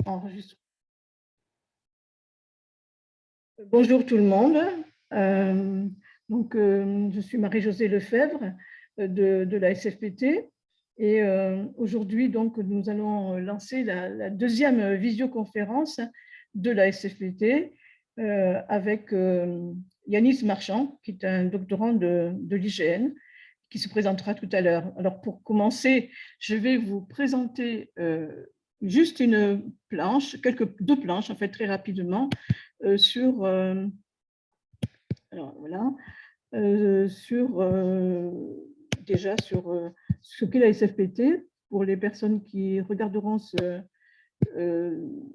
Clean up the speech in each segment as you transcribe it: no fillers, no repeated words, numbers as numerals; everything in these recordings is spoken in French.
Enregistre. Bonjour tout le monde. Je suis Marie-Josée Lefebvre de la SFPT et aujourd'hui, nous allons lancer la deuxième visioconférence de la SFPT avec Yanis Marchand, qui est un doctorant de l'IGN, qui se présentera tout à l'heure. Alors, pour commencer, je vais vous présenter juste une planche, deux planches, en fait, très rapidement, sur déjà sur ce qu'est la SFPT pour les personnes qui regarderont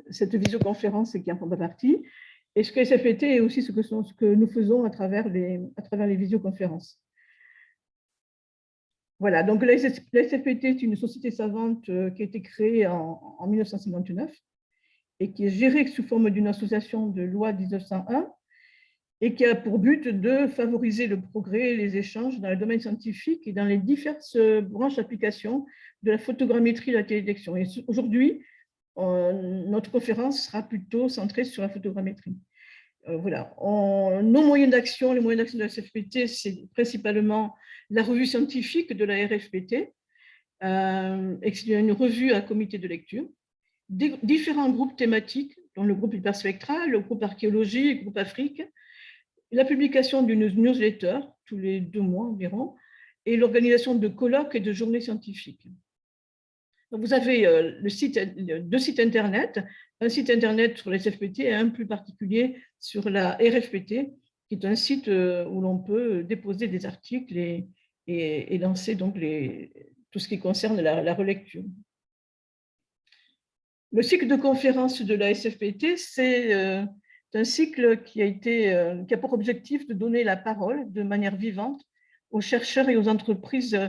cette visioconférence et qui en font pas partie, et ce que SFPT est aussi ce que nous faisons à travers les visioconférences. Voilà, donc la SFPT est une société savante qui a été créée en 1959 et qui est gérée sous forme d'une association de loi 1901 et qui a pour but de favoriser le progrès et les échanges dans le domaine scientifique et dans les diverses branches d'application de la photogrammétrie et de la télédétection. Et aujourd'hui, notre conférence sera plutôt centrée sur la photogrammétrie. Voilà. Nos moyens d'action, les moyens d'action de la SFPT, c'est principalement la revue scientifique de la RFPT, et c'est une revue à comité de lecture, différents groupes thématiques, dont le groupe Hyperspectral, le groupe Archéologie, le groupe Afrique, la publication d'une newsletter tous les 2 mois environ, et l'organisation de colloques et de journées scientifiques. Donc vous avez deux sites internet, un site internet sur la SFPT et un plus particulier sur la RFPT, qui est un site où l'on peut déposer des articles et lancer donc tout ce qui concerne la relecture. Le cycle de conférences de la SFPT, c'est un cycle qui a pour objectif de donner la parole de manière vivante aux chercheurs et aux entreprises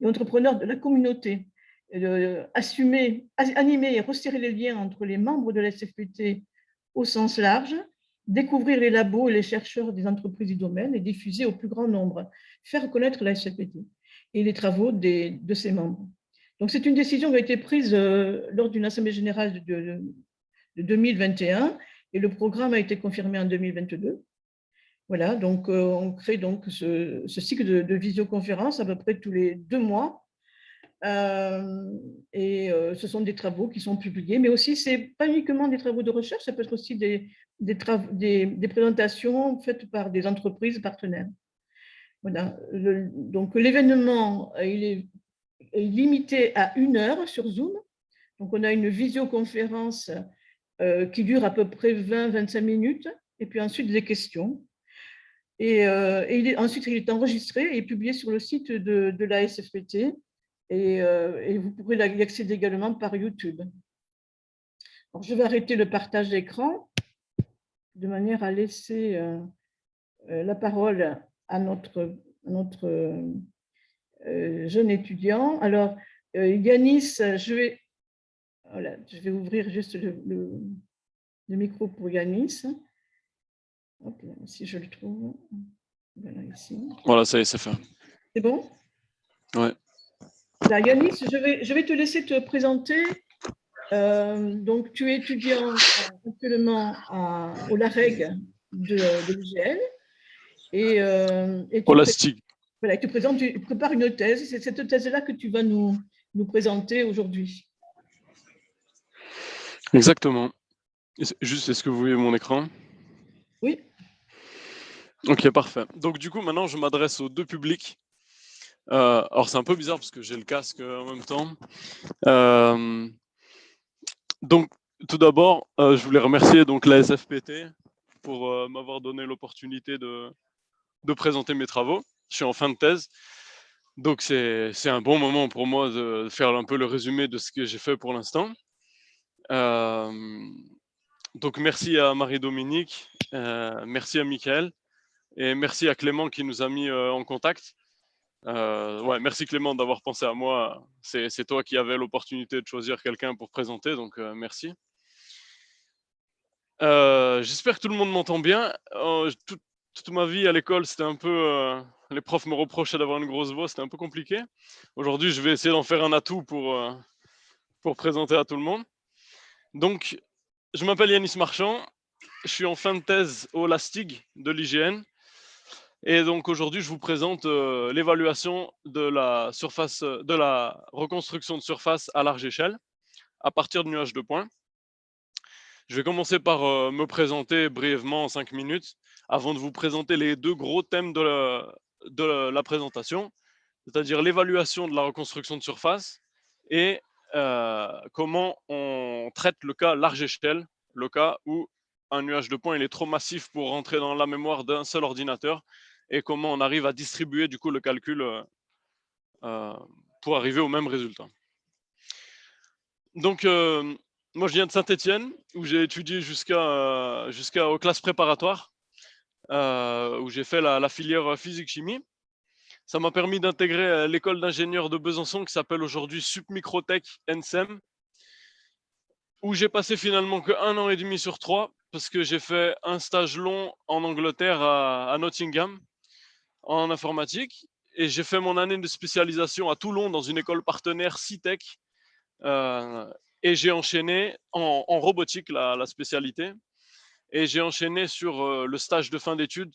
et entrepreneurs de la communauté, animer et resserrer les liens entre les membres de la SFPT au sens large, découvrir les labos et les chercheurs des entreprises du domaine et diffuser au plus grand nombre, faire connaître la SFPT et les travaux de ses membres. Donc, c'est une décision qui a été prise lors d'une assemblée générale de 2021 et le programme a été confirmé en 2022. Voilà, donc on crée donc ce cycle de visioconférence à peu près tous les 2 mois. Ce sont des travaux qui sont publiés, mais aussi, ce n'est pas uniquement des travaux de recherche, ça peut être aussi des présentations faites par des entreprises partenaires. Voilà, donc l'événement, il est limité à 1 heure sur Zoom. Donc, on a une visioconférence qui dure à peu près 20-25 minutes, et puis ensuite des questions. Ensuite, il est enregistré et publié sur le site de la SFPT, et vous pourrez y accéder également par YouTube. Alors, je vais arrêter le partage d'écran de manière à laisser la parole à notre jeune étudiant. Alors, Yanis, je vais ouvrir juste le micro pour Yanis. Hop, si je le trouve. Voilà, ici. Voilà, ça y est, c'est fait. C'est bon? Ouais. Là, Yanis, je vais te laisser te présenter. Donc, tu es étudiant actuellement au LAREG de l'UGL. Voilà, tu prépares une thèse. C'est cette thèse-là que tu vas nous présenter aujourd'hui. Exactement. Juste, est-ce que vous voyez mon écran? Oui. Ok, parfait. Donc, du coup, maintenant, je m'adresse aux 2 publics. Alors, c'est un peu bizarre parce que j'ai le casque en même temps. Donc, tout d'abord, je voulais remercier donc, la SFPT pour m'avoir donné l'opportunité de présenter mes travaux. Je suis en fin de thèse. Donc, c'est un bon moment pour moi de faire un peu le résumé de ce que j'ai fait pour l'instant. Donc, merci à Marie-Dominique, merci à Michael et merci à Clément qui nous a mis en contact. Merci Clément d'avoir pensé à moi. C'est toi qui avais l'opportunité de choisir quelqu'un pour présenter, donc merci. J'espère que tout le monde m'entend bien. Toute ma vie à l'école, c'était un peu... les profs me reprochaient d'avoir une grosse voix, c'était un peu compliqué. Aujourd'hui, je vais essayer d'en faire un atout pour présenter à tout le monde. Donc, je m'appelle Yanis Marchand, je suis en fin de thèse au LASTIG de l'IGN. Et donc aujourd'hui, je vous présente l'évaluation de la surface, de la reconstruction de surface à large échelle à partir de nuages de points. Je vais commencer par me présenter brièvement en 5 minutes avant de vous présenter les deux gros thèmes de la présentation, c'est-à-dire l'évaluation de la reconstruction de surface et comment on traite le cas large échelle, le cas où un nuage de points il est trop massif pour rentrer dans la mémoire d'un seul ordinateur et comment on arrive à distribuer du coup le calcul euh, pour arriver au même résultat. Donc, moi je viens de Saint-Étienne où j'ai étudié jusqu'aux classes préparatoires, où j'ai fait la filière physique-chimie. Ça m'a permis d'intégrer l'école d'ingénieurs de Besançon qui s'appelle aujourd'hui Supmicrotech NSEM, où j'ai passé finalement que 1 an et demi sur 3 parce que j'ai fait un stage long en Angleterre à Nottingham en informatique et j'ai fait mon année de spécialisation à Toulon dans une école partenaire CITEC et j'ai enchaîné en robotique la spécialité et j'ai enchaîné sur le stage de fin d'études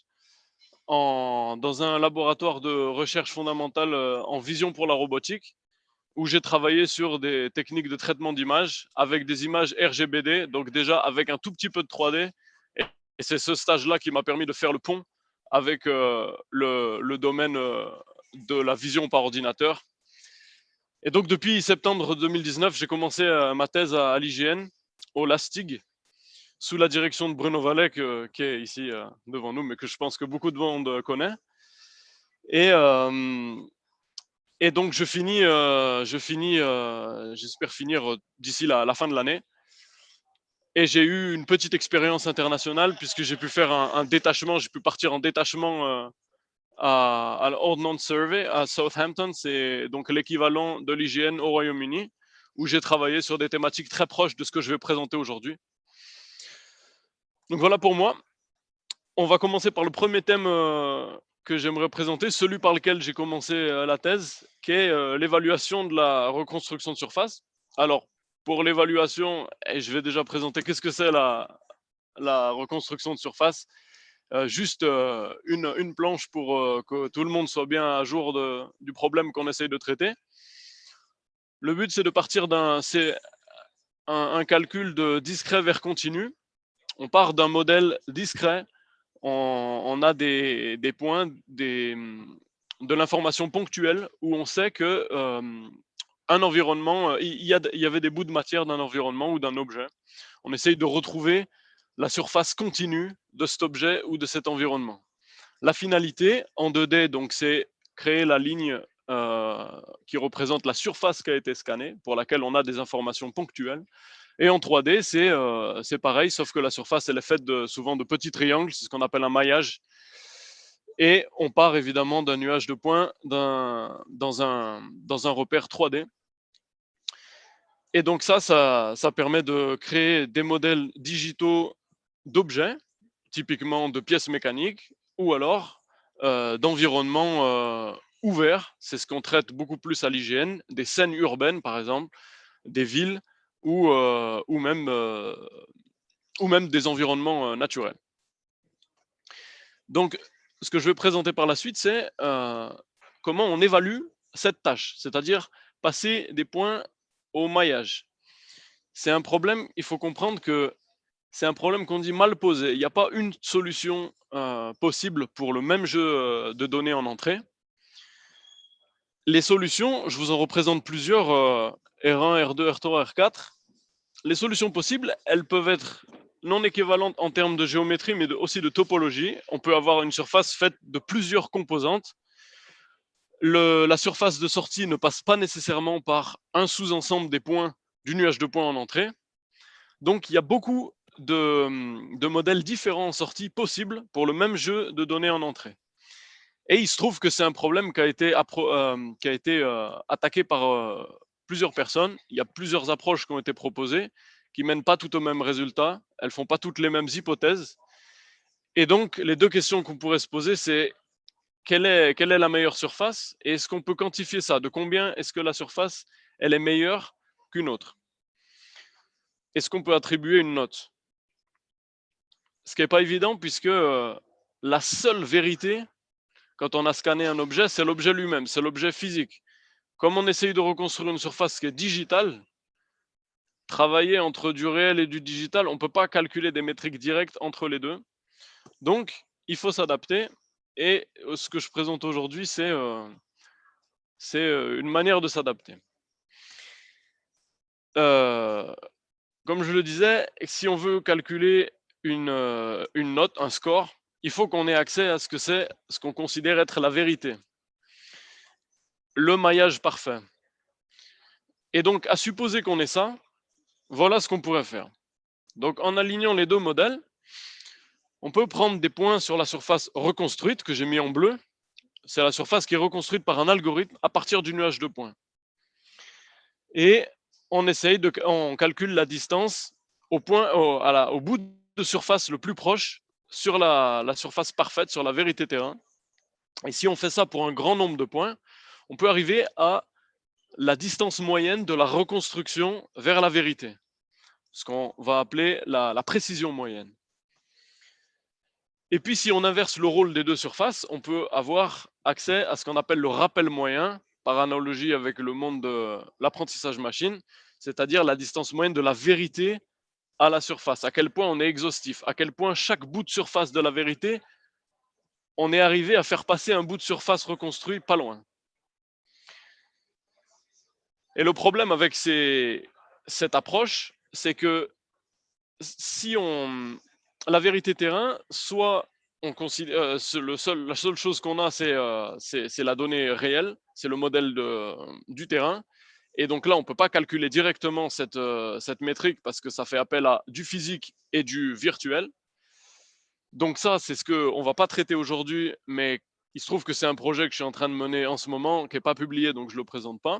dans un laboratoire de recherche fondamentale en vision pour la robotique, où j'ai travaillé sur des techniques de traitement d'images avec des images RGBD, donc déjà avec un tout petit peu de 3D. Et c'est ce stage-là qui m'a permis de faire le pont avec le domaine de la vision par ordinateur. Et donc depuis septembre 2019, j'ai commencé ma thèse à l'IGN, au LASTIG, sous la direction de Bruno Vallet, qui est ici devant nous, mais que je pense que beaucoup de monde connaît. Et, et donc j'espère finir d'ici la fin de l'année. Et j'ai eu une petite expérience internationale puisque j'ai pu faire un détachement, j'ai pu partir en détachement à l'Ordnance Survey à Southampton, c'est donc l'équivalent de l'IGN au Royaume-Uni, où j'ai travaillé sur des thématiques très proches de ce que je vais présenter aujourd'hui. Donc voilà pour moi. On va commencer par le premier thème que j'aimerais présenter, celui par lequel j'ai commencé la thèse, qui est l'évaluation de la reconstruction de surface. Alors, pour l'évaluation, je vais déjà présenter qu'est-ce que c'est la reconstruction de surface. Juste une planche pour que tout le monde soit bien à jour du problème qu'on essaye de traiter. Le but, c'est de partir un calcul de discret vers continu. On part d'un modèle discret. On a des points, de l'information ponctuelle où on sait que un environnement, il y avait des bouts de matière d'un environnement ou d'un objet. On essaye de retrouver la surface continue de cet objet ou de cet environnement. La finalité en 2D, donc, c'est créer la ligne qui représente la surface qui a été scannée, pour laquelle on a des informations ponctuelles. Et en 3D, c'est pareil, sauf que la surface, elle est faite souvent de petits triangles, c'est ce qu'on appelle un maillage. Et on part évidemment d'un nuage de points dans un repère 3D. Et donc ça permet de créer des modèles digitaux d'objets, typiquement de pièces mécaniques, ou alors d'environnements ouverts. C'est ce qu'on traite beaucoup plus à l'IGN, des scènes urbaines par exemple, des villes ou même des environnements naturels. Donc, ce que je vais présenter par la suite, c'est comment on évalue cette tâche, c'est-à-dire passer des points au maillage. C'est un problème, il faut comprendre que c'est un problème qu'on dit mal posé. Il n'y a pas une solution possible pour le même jeu de données en entrée. Les solutions, je vous en représente plusieurs, R1, R2, R3, R4. Les solutions possibles, elles peuvent être non équivalentes en termes de géométrie, mais aussi de topologie. On peut avoir une surface faite de plusieurs composantes. La surface de sortie ne passe pas nécessairement par un sous-ensemble des points du nuage de points en entrée. Donc, il y a beaucoup de modèles différents en sortie possibles pour le même jeu de données en entrée. Et il se trouve que c'est un problème qui a été attaqué par plusieurs personnes. Il y a plusieurs approches qui ont été proposées, qui mènent pas toutes au même résultat. Elles font pas toutes les mêmes hypothèses. Et donc, les deux questions qu'on pourrait se poser, c'est quelle est la meilleure surface et est-ce qu'on peut quantifier ça? De combien est-ce que la surface, elle est meilleure qu'une autre? est-ce qu'on peut attribuer une note? Ce qui n'est pas évident puisque la seule vérité, quand on a scanné un objet, c'est l'objet lui-même, c'est l'objet physique. Comme on essaye de reconstruire une surface qui est digitale, travailler entre du réel et du digital, on ne peut pas calculer des métriques directes entre les deux. Donc, il faut s'adapter. Et ce que je présente aujourd'hui, c'est une manière de s'adapter. Comme je le disais, si on veut calculer une note, un score, il faut qu'on ait accès à ce qu'on considère être la vérité, le maillage parfait. Et donc, à supposer qu'on ait ça, voilà ce qu'on pourrait faire. Donc, en alignant les deux modèles, on peut prendre des points sur la surface reconstruite que j'ai mis en bleu. C'est la surface qui est reconstruite par un algorithme à partir du nuage de points. Et on calcule la distance au bout de surface le plus proche sur la surface parfaite, sur la vérité terrain. Et si on fait ça pour un grand nombre de points, on peut arriver à la distance moyenne de la reconstruction vers la vérité, ce qu'on va appeler la précision moyenne. Et puis si on inverse le rôle des deux surfaces, on peut avoir accès à ce qu'on appelle le rappel moyen, par analogie avec le monde de l'apprentissage machine, c'est-à-dire la distance moyenne de la vérité à la surface, à quel point on est exhaustif, à quel point chaque bout de surface de la vérité, on est arrivé à faire passer un bout de surface reconstruit pas loin. Et le problème avec cette approche, c'est que si la vérité terrain, soit on considère la seule chose qu'on a, c'est la donnée réelle, c'est le modèle du terrain. Et donc là, on ne peut pas calculer directement cette métrique parce que ça fait appel à du physique et du virtuel. Donc ça, c'est ce qu'on ne va pas traiter aujourd'hui, mais il se trouve que c'est un projet que je suis en train de mener en ce moment, qui n'est pas publié, donc je ne le présente pas.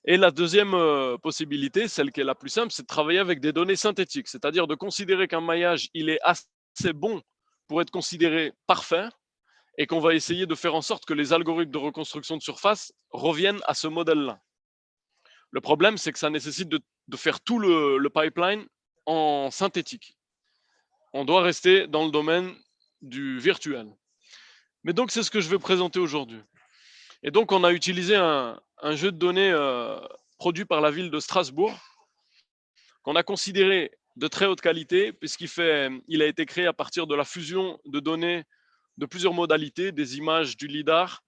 Et la deuxième possibilité, celle qui est la plus simple, c'est de travailler avec des données synthétiques, c'est-à-dire de considérer qu'un maillage, il est assez bon pour être considéré parfait, et qu'on va essayer de faire en sorte que les algorithmes de reconstruction de surface reviennent à ce modèle-là. Le problème, c'est que ça nécessite de faire tout le pipeline en synthétique. On doit rester dans le domaine du virtuel. Mais donc, c'est ce que je vais présenter aujourd'hui. Et donc, on a utilisé un jeu de données produit par la ville de Strasbourg, qu'on a considéré de très haute qualité, puisqu'il a été créé à partir de la fusion de données de plusieurs modalités, des images, du LIDAR,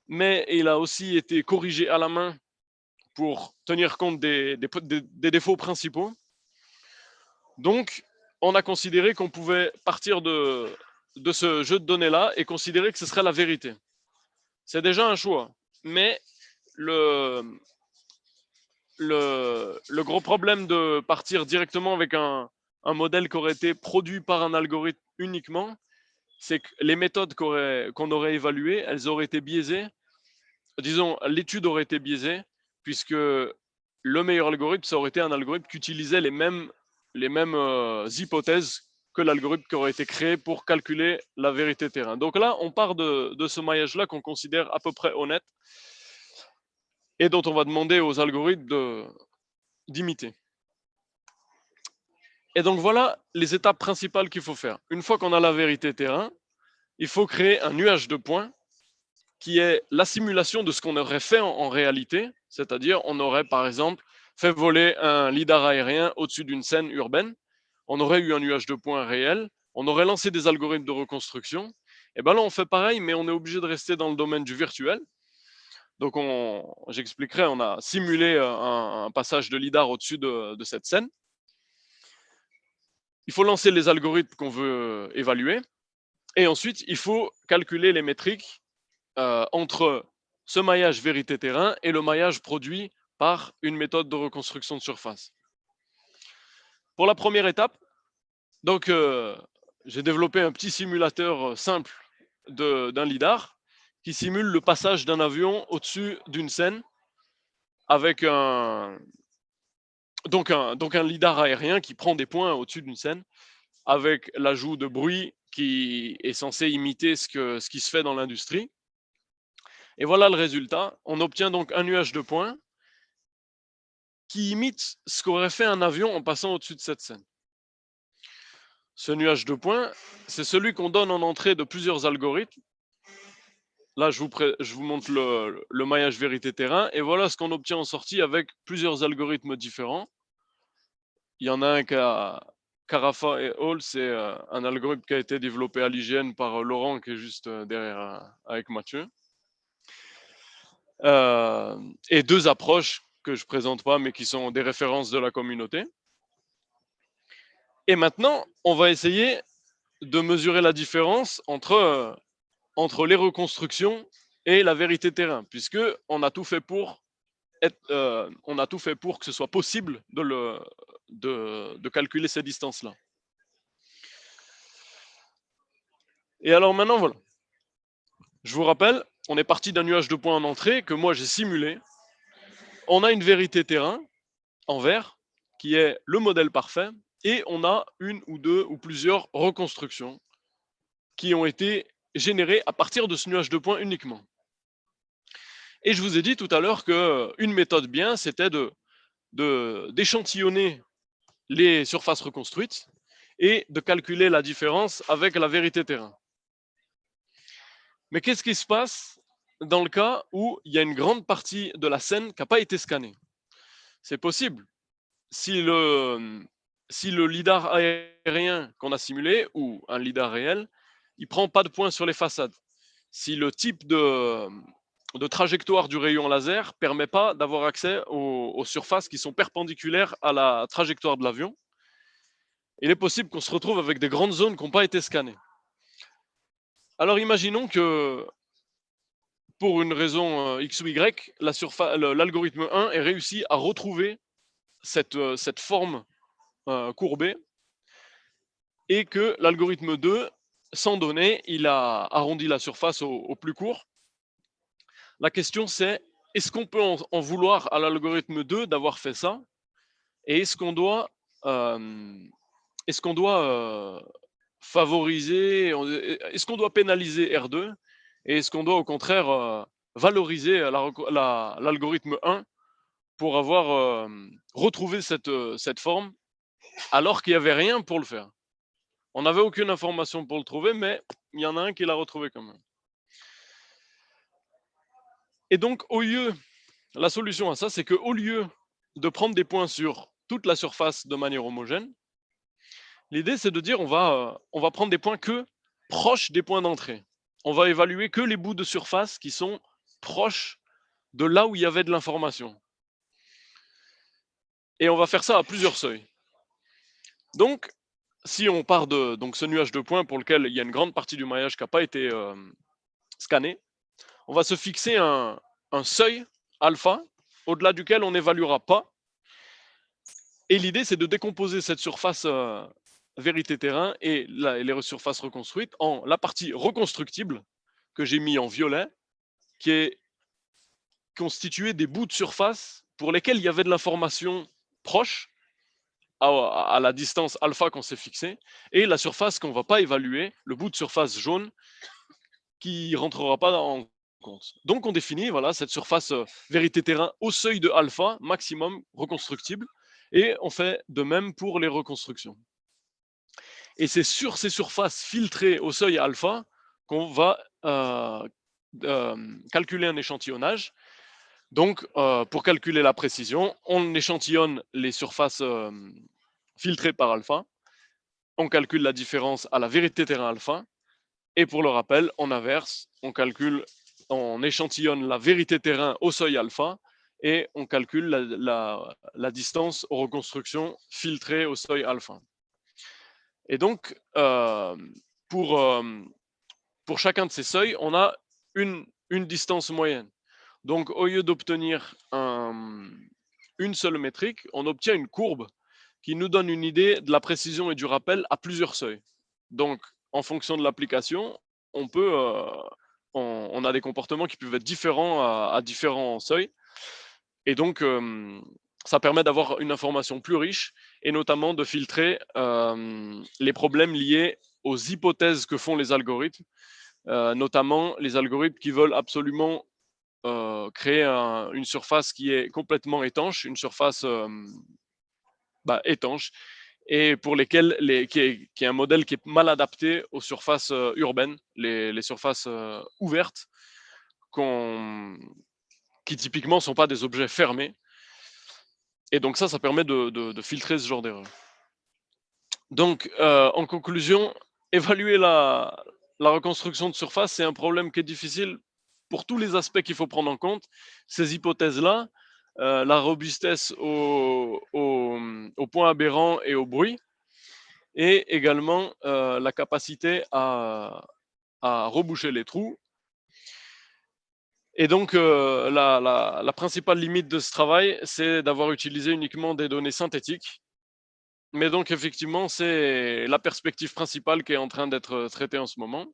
mais il a aussi été corrigé à la main pour tenir compte des défauts principaux. Donc, on a considéré qu'on pouvait partir de ce jeu de données-là et considérer que ce serait la vérité. C'est déjà un choix, mais le gros problème de partir directement avec un modèle qui aurait été produit par un algorithme uniquement, c'est que les méthodes qu'on aurait évaluées, elles auraient été biaisées. Disons, l'étude aurait été biaisée, puisque le meilleur algorithme, ça aurait été un algorithme qui utilisait les mêmes hypothèses que l'algorithme qui aurait été créé pour calculer la vérité terrain. Donc là, on part de ce maillage-là qu'on considère à peu près honnête et dont on va demander aux algorithmes d'imiter. Et donc voilà les étapes principales qu'il faut faire. Une fois qu'on a la vérité terrain, il faut créer un nuage de points qui est la simulation de ce qu'on aurait fait en réalité, c'est-à-dire on aurait par exemple fait voler un lidar aérien au-dessus d'une scène urbaine, on aurait eu un nuage de points réel, on aurait lancé des algorithmes de reconstruction, et bien là on fait pareil, mais on est obligé de rester dans le domaine du virtuel. Donc j'expliquerai, on a simulé un passage de lidar au-dessus de cette scène. Il faut lancer les algorithmes qu'on veut évaluer, et ensuite il faut calculer les métriques entre ce maillage vérité terrain et le maillage produit par une méthode de reconstruction de surface. Pour la première étape, donc j'ai développé un petit simulateur simple d'un lidar qui simule le passage d'un avion au-dessus d'une scène avec un lidar aérien qui prend des points au-dessus d'une scène avec l'ajout de bruit qui est censé imiter ce qui se fait dans l'industrie. Et voilà le résultat. On obtient donc un nuage de points qui imite ce qu'aurait fait un avion en passant au-dessus de cette scène. Ce nuage de points, c'est celui qu'on donne en entrée de plusieurs algorithmes. Là, je vous montre le maillage vérité-terrain, et voilà ce qu'on obtient en sortie avec plusieurs algorithmes différents. Il y en a un Carafa et Hall, c'est un algorithme qui a été développé à l'IGN par Laurent, qui est juste derrière avec Mathieu. Et deux approches que je ne présente pas, mais qui sont des références de la communauté. Et maintenant, on va essayer de mesurer la différence entre les reconstructions et la vérité terrain, puisque on a tout fait pour que ce soit possible de calculer ces distances-là. Et alors maintenant, voilà. Je vous rappelle, on est parti d'un nuage de points en entrée que moi j'ai simulé. On a une vérité terrain en vert qui est le modèle parfait, et on a une ou deux ou plusieurs reconstructions qui ont été générées à partir de ce nuage de points uniquement. Et je vous ai dit tout à l'heure qu'une méthode bien, c'était d'échantillonner les surfaces reconstruites et de calculer la différence avec la vérité terrain. Mais qu'est-ce qui se passe dans le cas où il y a une grande partie de la scène qui n'a pas été scannée? C'est possible. Si le lidar aérien qu'on a simulé, ou un lidar réel, il ne prend pas de points sur les façades, si le type de trajectoire du rayon laser ne permet pas d'avoir accès aux surfaces qui sont perpendiculaires à la trajectoire de l'avion, il est possible qu'on se retrouve avec des grandes zones qui n'ont pas été scannées. Alors imaginons que, pour une raison X ou Y, l'algorithme 1 ait réussi à retrouver cette forme courbée, et que l'algorithme 2, sans données, il a arrondi la surface au plus court. La question c'est, est-ce qu'on peut en vouloir à l'algorithme 2 d'avoir fait ça? Et est-ce qu'on doit favoriser, est-ce qu'on doit pénaliser R2? Et est-ce qu'on doit au contraire valoriser l'algorithme 1 pour avoir retrouvé cette forme, alors qu'il n'y avait rien pour le faire? On n'avait aucune information pour le trouver, mais il y en a un qui l'a retrouvé quand même. Et donc, la solution à ça, c'est qu'au lieu de prendre des points sur toute la surface de manière homogène, l'idée, c'est de dire on va prendre des points que proches des points d'entrée. On va évaluer que les bouts de surface qui sont proches de là où il y avait de l'information. Et on va faire ça à plusieurs seuils. Donc, si on part de ce nuage de points pour lequel il y a une grande partie du maillage qui n'a pas été scanné, on va se fixer un seuil alpha au-delà duquel on n'évaluera pas. Et l'idée, c'est de décomposer cette surface vérité terrain et les surfaces reconstruites en la partie reconstructible, que j'ai mis en violet, qui est constituée des bouts de surface pour lesquels il y avait de l'information proche à la distance alpha qu'on s'est fixée, et la surface qu'on ne va pas évaluer, le bout de surface jaune, qui ne rentrera pas en compte. Donc on définit cette surface vérité terrain au seuil de alpha maximum reconstructible, et on fait de même pour les reconstructions. Et c'est sur ces surfaces filtrées au seuil alpha qu'on va calculer un échantillonnage. Donc, pour calculer la précision, on échantillonne les surfaces filtrées par alpha, on calcule la différence à la vérité terrain alpha, et pour le rappel, on inverse, on échantillonne la vérité terrain au seuil alpha, et on calcule la distance aux reconstructions filtrées au seuil alpha. Et donc, pour chacun de ces seuils, on a une distance moyenne. Donc, au lieu d'obtenir une seule métrique, on obtient une courbe qui nous donne une idée de la précision et du rappel à plusieurs seuils. Donc, en fonction de l'application, on a des comportements qui peuvent être différents à différents seuils. Et donc, ça permet d'avoir une information plus riche, et notamment de filtrer les problèmes liés aux hypothèses que font les algorithmes, notamment les algorithmes qui veulent absolument créer une surface qui est complètement étanche, une surface étanche, et pour lesquelles qui est un modèle qui est mal adapté aux surfaces urbaines, les surfaces ouvertes, qui typiquement ne sont pas des objets fermés. Et donc ça permet de filtrer ce genre d'erreur. Donc, en conclusion, évaluer la reconstruction de surface, c'est un problème qui est difficile pour tous les aspects qu'il faut prendre en compte. Ces hypothèses-là, la robustesse aux points aberrants et au bruit, et également la capacité à reboucher les trous. Et donc, la principale limite de ce travail, c'est d'avoir utilisé uniquement des données synthétiques. Mais donc, effectivement, c'est la perspective principale qui est en train d'être traitée en ce moment.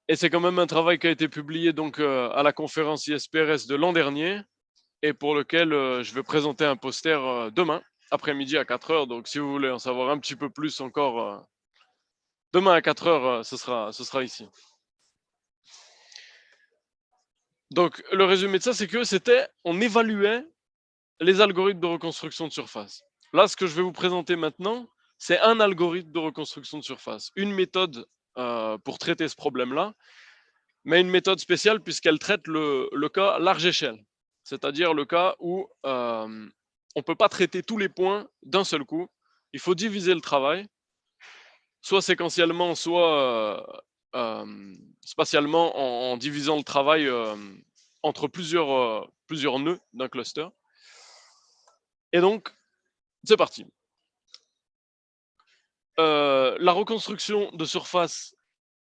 Et c'est quand même un travail qui a été publié donc, à la conférence ISPRS de l'an dernier, et pour lequel je vais présenter un poster demain, après-midi à 4 heures. Donc, si vous voulez en savoir un petit peu plus encore, demain à 4 heures, ce sera ici. Donc, le résumé de ça, c'est que on évaluait les algorithmes de reconstruction de surface. Là, ce que je vais vous présenter maintenant, c'est un algorithme de reconstruction de surface, une méthode pour traiter ce problème-là, mais une méthode spéciale puisqu'elle traite le cas large échelle, c'est-à-dire le cas où on ne peut pas traiter tous les points d'un seul coup. Il faut diviser le travail, soit séquentiellement, soit spatialement, en divisant le travail entre plusieurs nœuds d'un cluster. Et donc, c'est parti. La reconstruction de surface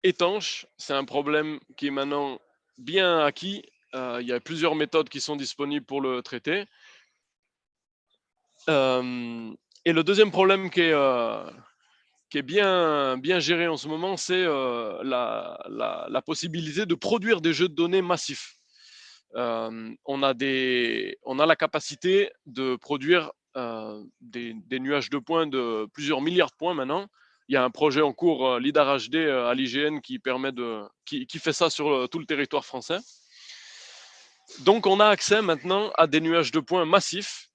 étanche, c'est un problème qui est maintenant bien acquis. Il y a plusieurs méthodes qui sont disponibles pour le traiter. Et le deuxième problème qui est bien géré en ce moment, c'est la possibilité de produire des jeux de données massifs. On a la capacité de produire des nuages de points de plusieurs milliards de points maintenant. Il y a un projet en cours, LIDAR HD à l'IGN, qui fait ça sur tout le territoire français. Donc on a accès maintenant à des nuages de points massifs.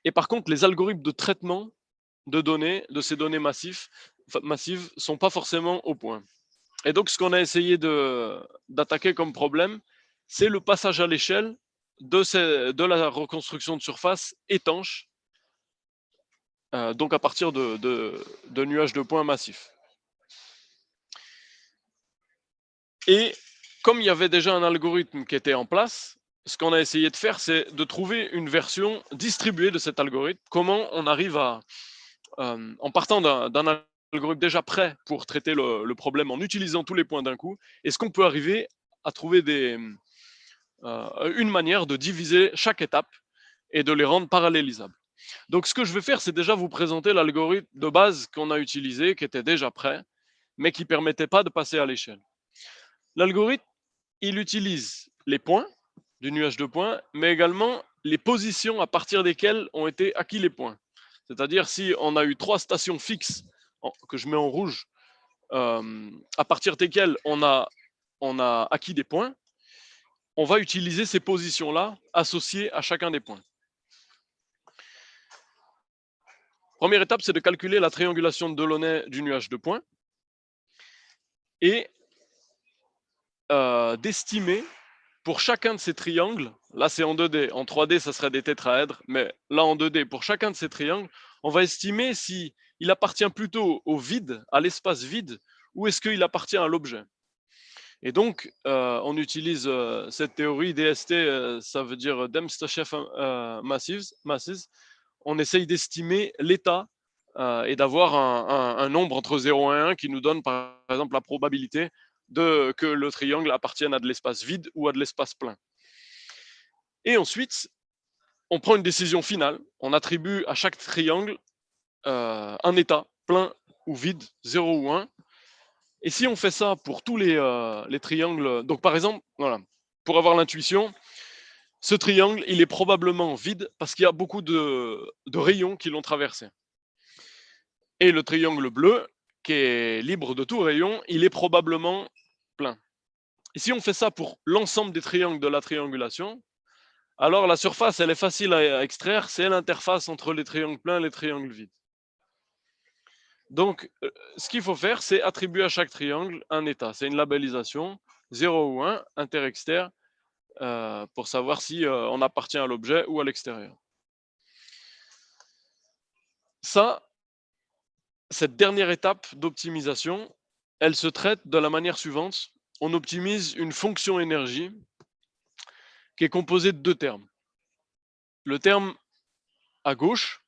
Et par contre, les algorithmes de traitement de données, de ces données massives, ne sont pas forcément au point. Et donc, ce qu'on a essayé d'attaquer comme problème, c'est le passage à l'échelle de la reconstruction de surface étanche, donc à partir de nuages de points massifs. Et comme il y avait déjà un algorithme qui était en place, ce qu'on a essayé de faire, c'est de trouver une version distribuée de cet algorithme. Comment on arrive en partant d'un algorithme déjà prêt pour traiter le problème en utilisant tous les points d'un coup, est-ce qu'on peut arriver à trouver une manière de diviser chaque étape et de les rendre parallélisables. Donc ce que je vais faire, c'est déjà vous présenter l'algorithme de base qu'on a utilisé, qui était déjà prêt, mais qui ne permettait pas de passer à l'échelle. L'algorithme, il utilise les points du nuage de points, mais également les positions à partir desquelles ont été acquis les points. C'est-à-dire si on a eu 3 stations fixes, que je mets en rouge, à partir desquelles on a acquis des points, on va utiliser ces positions-là associées à chacun des points. Première étape, c'est de calculer la triangulation de Delaunay du nuage de points et d'estimer pour chacun de ces triangles, là c'est en 2D, en 3D ça serait des tétraèdres, mais là en 2D, pour chacun de ces triangles, on va estimer si il appartient plutôt au vide, à l'espace vide, ou est-ce qu'il appartient à l'objet. Et donc, on utilise cette théorie DST, ça veut dire Dembski Masses. On essaye d'estimer l'état et d'avoir un nombre entre 0 et 1 qui nous donne par exemple la probabilité que le triangle appartienne à de l'espace vide ou à de l'espace plein. Et ensuite, on prend une décision finale. On attribue à chaque triangle un état, plein ou vide, 0 ou 1. Et si on fait ça pour tous les triangles, donc par exemple, voilà, pour avoir l'intuition, ce triangle, il est probablement vide parce qu'il y a beaucoup de rayons qui l'ont traversé. Et le triangle bleu, qui est libre de tout rayon, il est probablement plein. Et si on fait ça pour l'ensemble des triangles de la triangulation, alors la surface, elle est facile à extraire, c'est l'interface entre les triangles pleins et les triangles vides. Donc, ce qu'il faut faire, c'est attribuer à chaque triangle un état. C'est une labellisation, 0 ou 1, inter-exter, pour savoir si on appartient à l'objet ou à l'extérieur. Ça, cette dernière étape d'optimisation, elle se traite de la manière suivante. On optimise une fonction énergie qui est composée de deux termes. Le terme à gauche,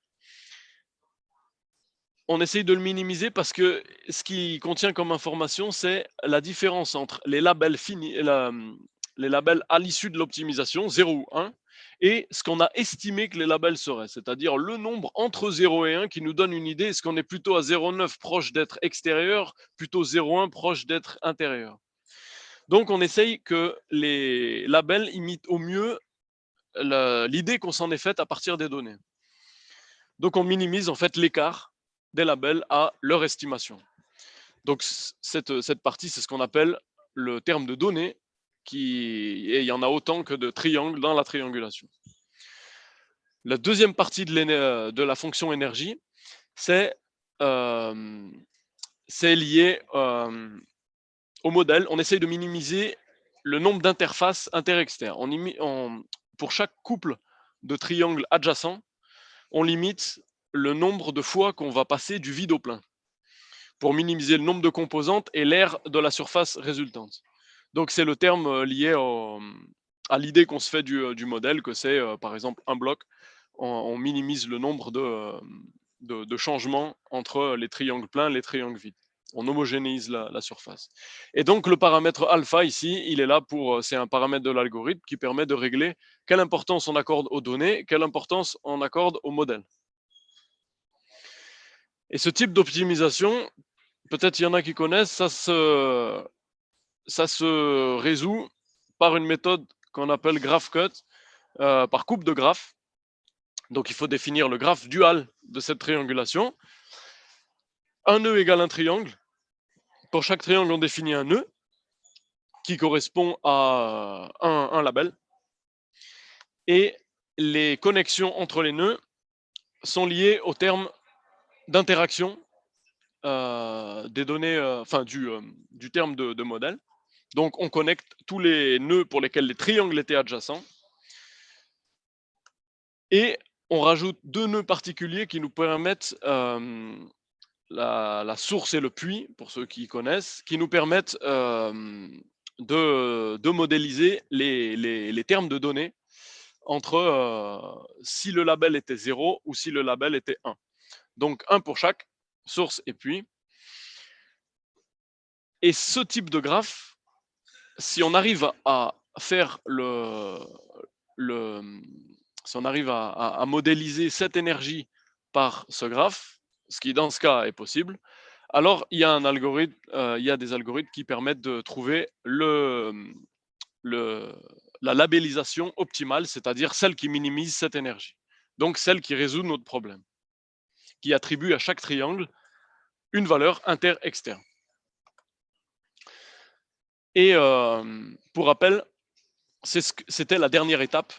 on essaye de le minimiser parce que ce qui contient comme information, c'est la différence entre les labels finis, les labels à l'issue de l'optimisation, 0 ou 1, et ce qu'on a estimé que les labels seraient, c'est-à-dire le nombre entre 0 et 1 qui nous donne une idée, est-ce qu'on est plutôt à 0,9 proche d'être extérieur, plutôt 0,1 proche d'être intérieur. Donc on essaye que les labels imitent au mieux l'idée qu'on s'en est faite à partir des données. Donc on minimise en fait l'écart des labels à leur estimation. Donc cette partie, c'est ce qu'on appelle le terme de données, et il y en a autant que de triangles dans la triangulation. La deuxième partie de la fonction énergie, c'est lié au modèle. On essaye de minimiser le nombre d'interfaces inter-externes. Pour chaque couple de triangles adjacents, on limite le nombre de fois qu'on va passer du vide au plein pour minimiser le nombre de composantes et l'aire de la surface résultante. Donc c'est le terme lié à l'idée qu'on se fait du modèle, que c'est par exemple un bloc. On minimise le nombre de changements entre les triangles pleins et les triangles vides. On homogénéise la surface. Et donc le paramètre alpha ici, il est là c'est un paramètre de l'algorithme qui permet de régler quelle importance on accorde aux données, quelle importance on accorde au modèle. Et ce type d'optimisation, peut-être il y en a qui connaissent, ça se résout par une méthode qu'on appelle graph cut, par coupe de graphes. Donc il faut définir le graphe dual de cette triangulation. Un nœud égale un triangle. Pour chaque triangle, on définit un nœud qui correspond à un label. Et les connexions entre les nœuds sont liées au terme d'interaction des données, du terme de modèle. Donc on connecte tous les nœuds pour lesquels les triangles étaient adjacents. Et on rajoute deux nœuds particuliers qui nous permettent la source et le puits, pour ceux qui connaissent, qui nous permettent de modéliser les termes de données entre si le label était 0 ou si le label était 1. Donc un pour chaque, source et puits. Et ce type de graphe, si on arrive à faire si on arrive à modéliser cette énergie par ce graphe, ce qui dans ce cas est possible, alors il y a des algorithmes qui permettent de trouver la labellisation optimale, c'est-à-dire celle qui minimise cette énergie. Donc celle qui résout notre problème, qui attribue à chaque triangle une valeur inter-externe. Et pour rappel, c'était la dernière étape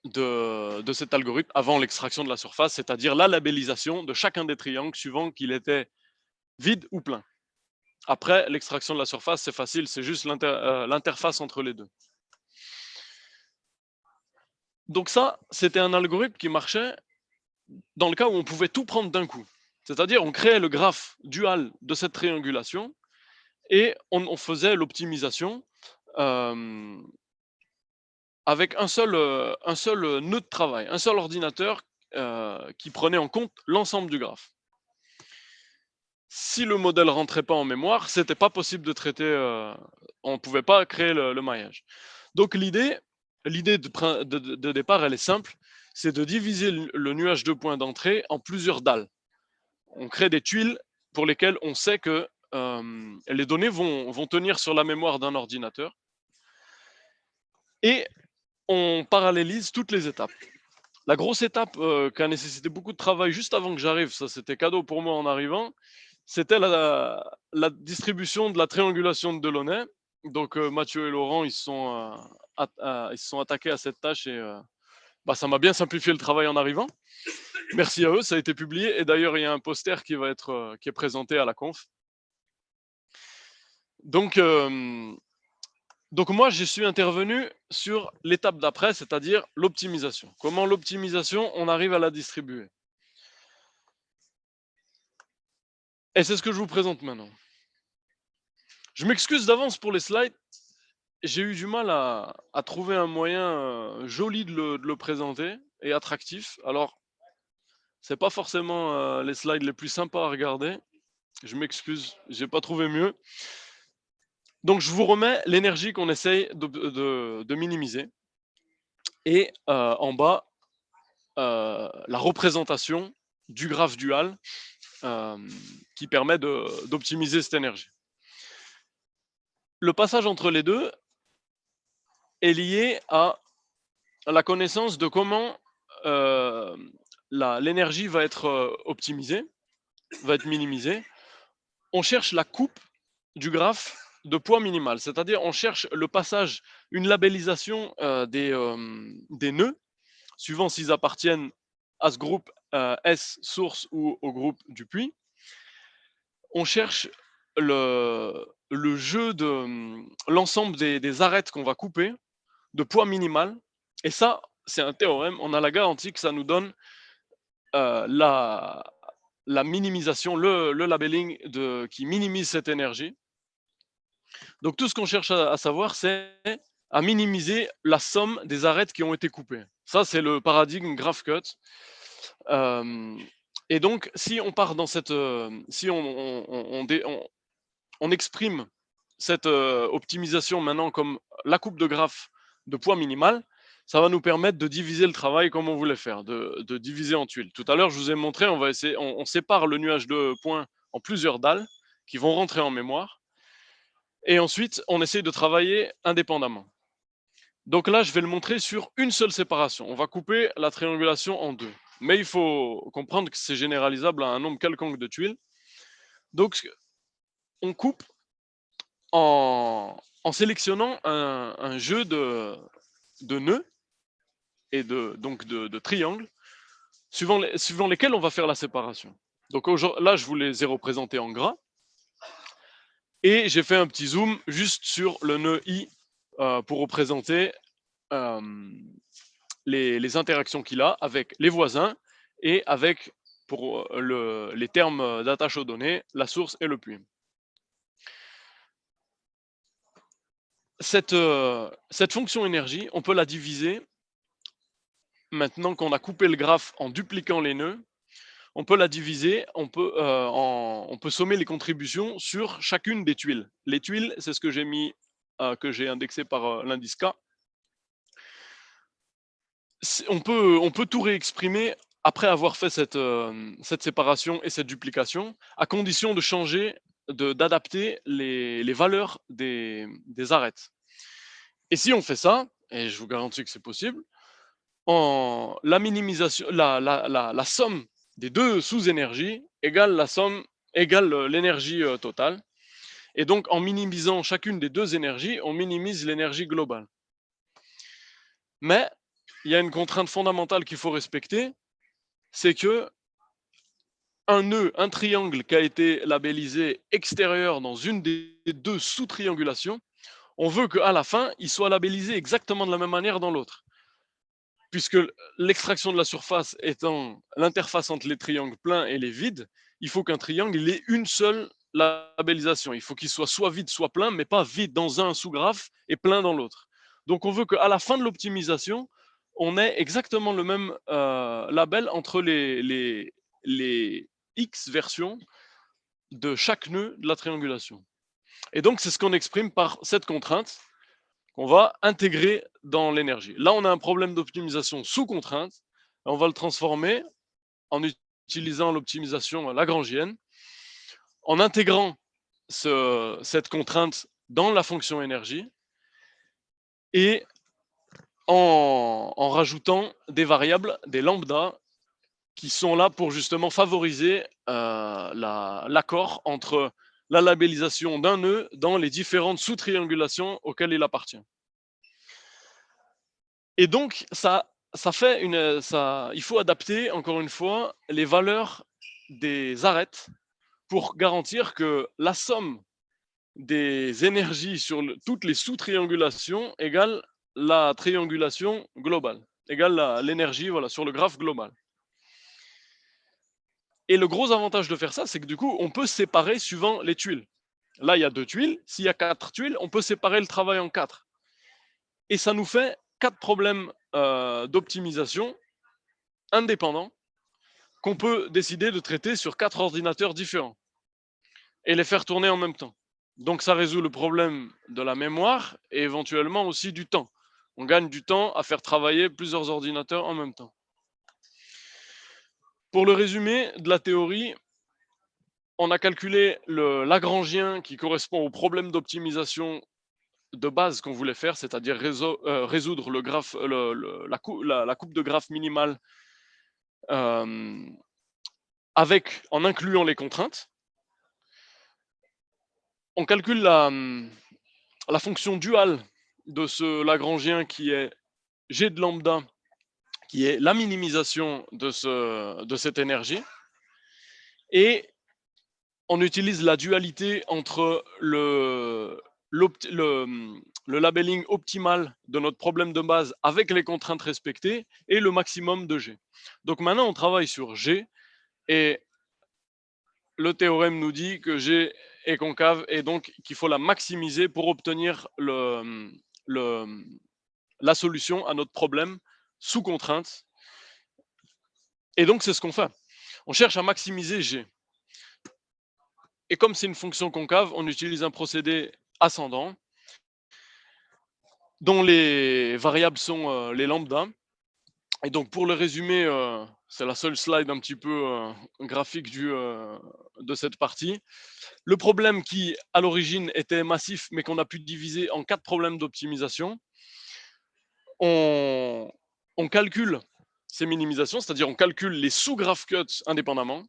de cet algorithme avant l'extraction de la surface, c'est-à-dire la labellisation de chacun des triangles suivant qu'il était vide ou plein. Après, l'extraction de la surface, c'est facile, c'est juste l'interface entre les deux. Donc ça, c'était un algorithme qui marchait dans le cas où on pouvait tout prendre d'un coup. C'est-à-dire, on créait le graphe dual de cette triangulation et on faisait l'optimisation avec un seul nœud de travail, un seul ordinateur qui prenait en compte l'ensemble du graphe. Si le modèle rentrait pas en mémoire, c'était pas possible de traiter, on ne pouvait pas créer le maillage. Donc l'idée de départ, elle est simple, c'est de diviser le nuage de points d'entrée en plusieurs dalles. On crée des tuiles pour lesquelles on sait que les données vont tenir sur la mémoire d'un ordinateur. Et on parallélise toutes les étapes. La grosse étape qui a nécessité beaucoup de travail juste avant que j'arrive, ça c'était cadeau pour moi en arrivant, c'était la distribution de la triangulation de Delaunay. Donc Mathieu et Laurent, ils se sont attaqués à cette tâche et ça m'a bien simplifié le travail en arrivant. Merci à eux, ça a été publié et d'ailleurs il y a un poster qui est présenté à la conf. Donc moi je suis intervenu sur l'étape d'après, c'est-à-dire l'optimisation. Comment l'optimisation, on arrive à la distribuer. Et c'est ce que je vous présente maintenant. Je m'excuse d'avance pour les slides. J'ai eu du mal à trouver un moyen joli de le présenter et attractif. Alors, c'est pas forcément les slides les plus sympas à regarder. Je m'excuse, j'ai pas trouvé mieux. Donc, je vous remets l'énergie qu'on essaye de minimiser. Et en bas, la représentation du graphe dual qui permet d'optimiser cette énergie. Le passage entre les deux est lié à la connaissance de comment l'énergie va être optimisée, va être minimisée. On cherche la coupe du graphe de poids minimal, c'est-à-dire on cherche le passage, une labellisation des nœuds, suivant s'ils appartiennent à ce groupe S source ou au groupe du puits. On cherche le jeu de l'ensemble des arêtes qu'on va couper de poids minimal. Et ça, c'est un théorème. On a la garantie que ça nous donne la minimisation, le labeling qui minimise cette énergie. Donc tout ce qu'on cherche à savoir, c'est à minimiser la somme des arêtes qui ont été coupées. Ça, c'est le paradigme graph cut. Et donc, si on part dans cette, si on exprime cette optimisation maintenant comme la coupe de graphe de poids minimal, ça va nous permettre de diviser le travail comme on voulait faire, de diviser en tuiles. Tout à l'heure, je vous ai montré, on sépare le nuage de points en plusieurs dalles qui vont rentrer en mémoire. Et ensuite, on essaye de travailler indépendamment. Donc là, je vais le montrer sur une seule séparation. On va couper la triangulation en deux. Mais il faut comprendre que c'est généralisable à un nombre quelconque de tuiles. Donc, on coupe en sélectionnant un jeu de nœuds et de triangles suivant lesquels on va faire la séparation. Donc là, je vous les ai représentés en gras. Et j'ai fait un petit zoom juste sur le nœud I pour représenter les interactions qu'il a avec les voisins et avec, pour les termes d'attache aux données, la source et le puits. Cette fonction énergie, on peut la diviser, maintenant qu'on a coupé le graphe en dupliquant les nœuds, on peut la diviser, on peut sommer les contributions sur chacune des tuiles. Les tuiles, c'est ce que j'ai mis, que j'ai indexé par l'indice K. On peut tout réexprimer après avoir fait cette séparation et cette duplication, à condition de changer, d'adapter les valeurs des arêtes. Et si on fait ça, et je vous garantis que c'est possible, la minimisation, la somme des deux sous-énergies égale l'énergie totale. Et donc, en minimisant chacune des deux énergies, on minimise l'énergie globale. Mais il y a une contrainte fondamentale qu'il faut respecter, c'est que un triangle qui a été labellisé extérieur dans une des deux sous-triangulations, on veut qu'à la fin, il soit labellisé exactement de la même manière dans l'autre. Puisque l'extraction de la surface étant l'interface entre les triangles pleins et les vides, il faut qu'un triangle ait une seule labellisation. Il faut qu'il soit vide, soit plein, mais pas vide dans un sous-graphe et plein dans l'autre. Donc on veut qu'à la fin de l'optimisation, on ait exactement le même label entre les X versions de chaque nœud de la triangulation. Et donc c'est ce qu'on exprime par cette contrainte qu'on va intégrer dans l'énergie. Là, on a un problème d'optimisation sous contrainte. On va le transformer en utilisant l'optimisation lagrangienne, en intégrant cette contrainte dans la fonction énergie et en rajoutant des variables, des lambdas, qui sont là pour justement favoriser l'accord entre la labellisation d'un nœud dans les différentes sous-triangulations auxquelles il appartient. Et donc, il faut adapter, encore une fois, les valeurs des arêtes pour garantir que la somme des énergies sur toutes les sous-triangulations égale la triangulation globale, égale l'énergie voilà, sur le graphe global. Et le gros avantage de faire ça, c'est que du coup, on peut séparer suivant les tuiles. Là, il y a 2 tuiles. S'il y a 4 tuiles, on peut séparer le travail en 4. Et ça nous fait 4 problèmes d'optimisation indépendants qu'on peut décider de traiter sur 4 ordinateurs différents et les faire tourner en même temps. Donc ça résout le problème de la mémoire et éventuellement aussi du temps. On gagne du temps à faire travailler plusieurs ordinateurs en même temps. Pour le résumé de la théorie, on a calculé le Lagrangien qui correspond au problème d'optimisation de base qu'on voulait faire, c'est-à-dire résoudre le graphe, la coupe de graphe minimale en incluant les contraintes. On calcule la fonction duale de ce Lagrangien qui est G de lambda, qui est la minimisation de cette énergie. Et on utilise la dualité entre le labeling optimal de notre problème de base avec les contraintes respectées et le maximum de G. Donc maintenant, on travaille sur G et le théorème nous dit que G est concave et donc qu'il faut la maximiser pour obtenir la solution à notre problème sous contrainte. Et donc, c'est ce qu'on fait. On cherche à maximiser G. Et comme c'est une fonction concave, on utilise un procédé ascendant dont les variables sont les lambda. Et donc, pour le résumer, c'est la seule slide un petit peu graphique de cette partie. Le problème qui, à l'origine, était massif, mais qu'on a pu diviser en 4 problèmes d'optimisation, on calcule ces minimisations, c'est-à-dire on calcule les sous-graph cuts indépendamment.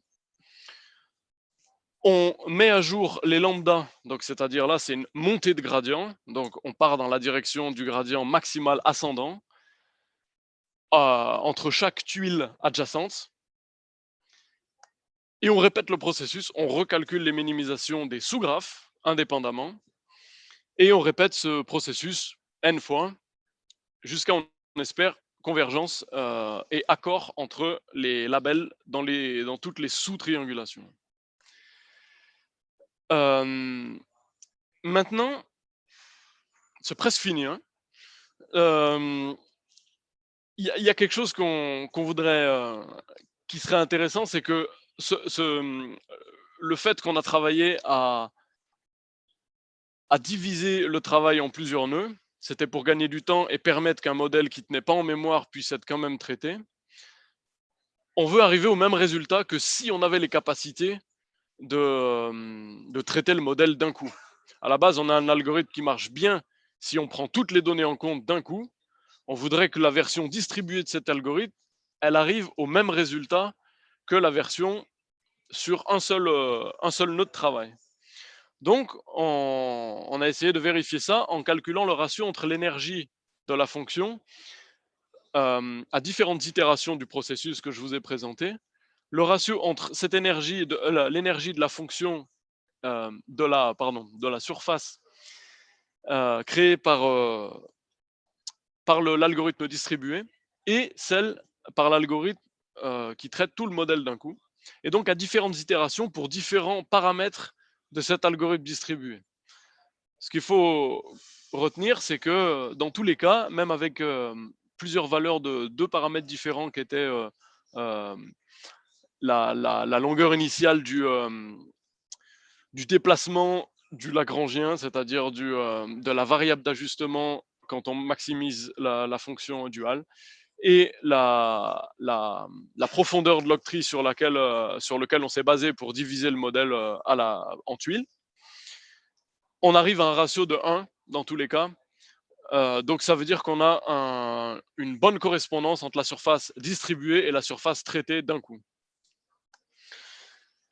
On met à jour les lambdas, donc c'est-à-dire là, c'est une montée de gradient. Donc, on part dans la direction du gradient maximal ascendant entre chaque tuile adjacente. Et on répète le processus, on recalcule les minimisations des sous-graphes indépendamment. Et on répète ce processus n fois jusqu'à, on espère, convergence et accord entre les labels dans toutes les sous-triangulations. Maintenant, c'est presque fini. Hein. Il y a quelque chose qu'on voudrait, qui serait intéressant, c'est que le fait qu'on a travaillé à diviser le travail en plusieurs nœuds, c'était pour gagner du temps et permettre qu'un modèle qui ne tenait pas en mémoire puisse être quand même traité. On veut arriver au même résultat que si on avait les capacités de traiter le modèle d'un coup. À la base, on a un algorithme qui marche bien si on prend toutes les données en compte d'un coup. On voudrait que la version distribuée de cet algorithme, elle arrive au même résultat que la version sur un seul nœud de travail. Donc, on a essayé de vérifier ça en calculant le ratio entre l'énergie de la fonction à différentes itérations du processus que je vous ai présenté, le ratio entre cette énergie, l'énergie de la fonction de la surface créée par l'algorithme distribué et celle par l'algorithme qui traite tout le modèle d'un coup. Et donc à différentes itérations pour différents paramètres de cet algorithme distribué. Ce qu'il faut retenir, c'est que dans tous les cas, même avec plusieurs valeurs de 2 paramètres différents qui étaient la longueur initiale du déplacement du Lagrangien, c'est-à-dire de la variable d'ajustement quand on maximise la fonction duale, et la profondeur de l'octrine sur lequel on s'est basé pour diviser le modèle en tuiles. On arrive à un ratio de 1 dans tous les cas. Donc ça veut dire qu'on a une bonne correspondance entre la surface distribuée et la surface traitée d'un coup.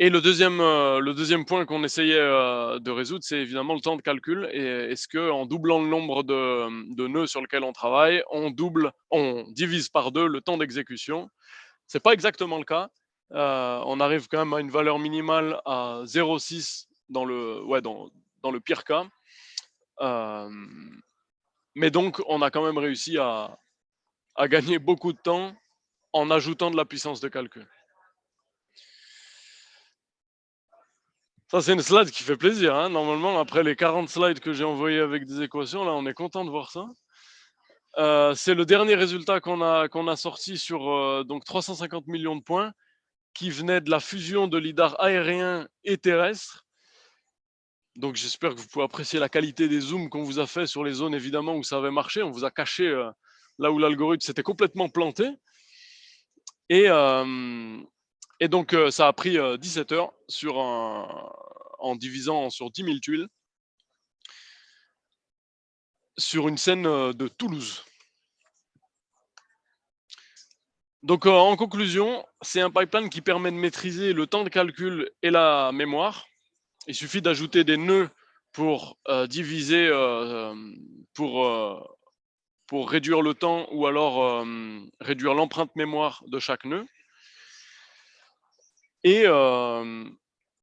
Et le deuxième point qu'on essayait de résoudre, c'est évidemment le temps de calcul. Et est-ce qu'en doublant le nombre de nœuds sur lesquels on travaille, on divise par 2 le temps d'exécution? C'est pas exactement le cas. On arrive quand même à une valeur minimale à 0,6 dans le pire cas. Mais donc, on a quand même réussi à gagner beaucoup de temps en ajoutant de la puissance de calcul. Ça, c'est une slide qui fait plaisir, hein. Normalement, après les 40 slides que j'ai envoyés avec des équations, là, on est content de voir ça. C'est le dernier résultat qu'on a sorti sur donc 350 millions de points qui venait de la fusion de lidar aérien et terrestre. Donc, j'espère que vous pouvez apprécier la qualité des zooms qu'on vous a fait sur les zones, évidemment, où ça avait marché. On vous a caché là où l'algorithme s'était complètement planté. Et donc, ça a pris 17 heures en divisant sur 10 000 tuiles sur une scène de Toulouse. Donc, en conclusion, c'est un pipeline qui permet de maîtriser le temps de calcul et la mémoire. Il suffit d'ajouter des nœuds pour diviser, pour réduire le temps ou alors réduire l'empreinte mémoire de chaque nœud. Et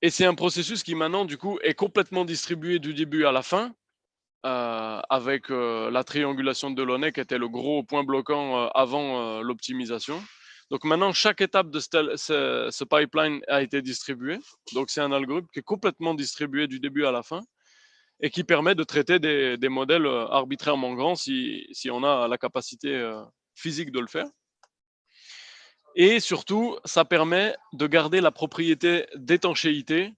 c'est un processus qui maintenant, du coup, est complètement distribué du début à la fin, avec la triangulation de Delaunay qui était le gros point bloquant avant l'optimisation. Donc maintenant, chaque étape de ce pipeline a été distribuée. Donc c'est un algorithme qui est complètement distribué du début à la fin et qui permet de traiter des modèles arbitrairement grands si on a la capacité physique de le faire. Et surtout, ça permet de garder la propriété d'étanchéité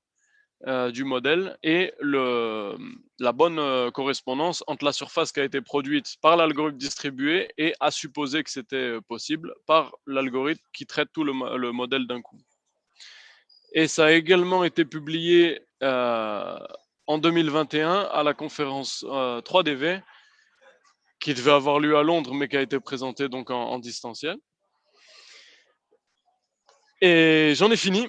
du modèle et la bonne correspondance entre la surface qui a été produite par l'algorithme distribué et à supposer que c'était possible par l'algorithme qui traite tout le modèle d'un coup. Et ça a également été publié en 2021 à la conférence 3DV qui devait avoir lieu à Londres mais qui a été présentée donc en distanciel. Et j'en ai fini.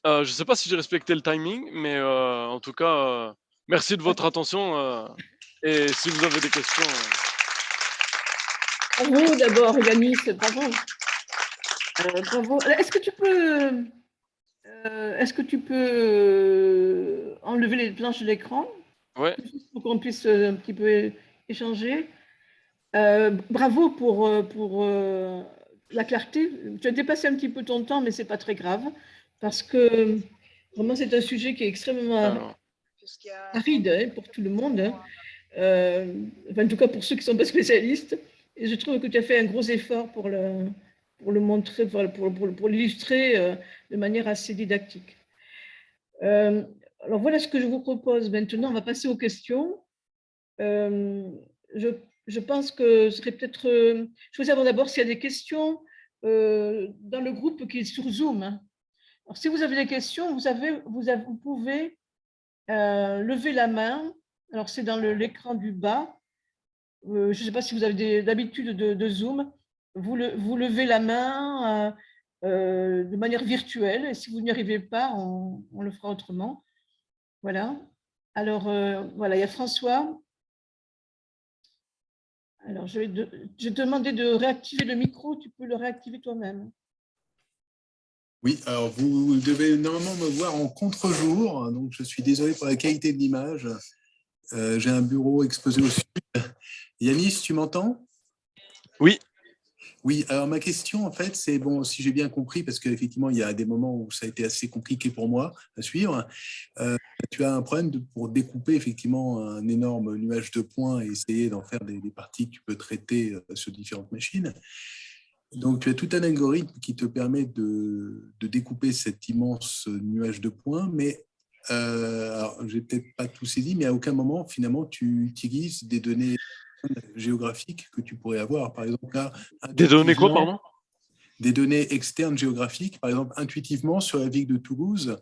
Je ne sais pas si j'ai respecté le timing, mais en tout cas, merci de votre attention. Et si vous avez des questions. Bravo d'abord, Yanis, bravo. Bravo. Est-ce que tu peux enlever les planches de l'écran Ouais. pour qu'on puisse un petit peu échanger? Bravo pour la clarté. Tu as dépassé un petit peu ton temps, mais c'est pas très grave parce que vraiment c'est un sujet qui est extrêmement aride hein, pour tout le monde. Hein. Enfin, en tout cas pour ceux qui ne sont pas spécialistes. Et je trouve que tu as fait un gros effort pour le montrer, pour l'illustrer de manière assez didactique. Alors voilà ce que je vous propose maintenant. On va passer aux questions. Je pense que ce serait peut-être. Je veux savoir d'abord s'il y a des questions dans le groupe qui est sur Zoom. Hein. Alors, si vous avez des questions, vous pouvez lever la main. Alors, c'est dans l'écran du bas. Je ne sais pas si vous avez l'habitude de Zoom. Vous levez la main de manière virtuelle. Et si vous n'y arrivez pas, on le fera autrement. Voilà. Alors, voilà, il y a François. Alors, je vais te demander de réactiver le micro. Tu peux le réactiver toi-même. Oui, alors vous devez normalement me voir en contre-jour. Donc, je suis désolé pour la qualité de l'image. J'ai un bureau exposé au sud. Yanis, tu m'entends? Oui. Oui, alors ma question, en fait, c'est, bon, si j'ai bien compris, parce qu'effectivement, il y a des moments où ça a été assez compliqué pour moi à suivre, tu as un problème pour découper effectivement un énorme nuage de points et essayer d'en faire des parties que tu peux traiter sur différentes machines. Donc, tu as tout un algorithme qui te permet de découper cet immense nuage de points, mais alors, je n'ai peut-être pas tout saisi, mais à aucun moment, finalement, tu utilises des données géographiques que tu pourrais avoir. Par exemple, là, Des données quoi, pardon? Des données externes géographiques. Par exemple, intuitivement, sur la ville de Toulouse,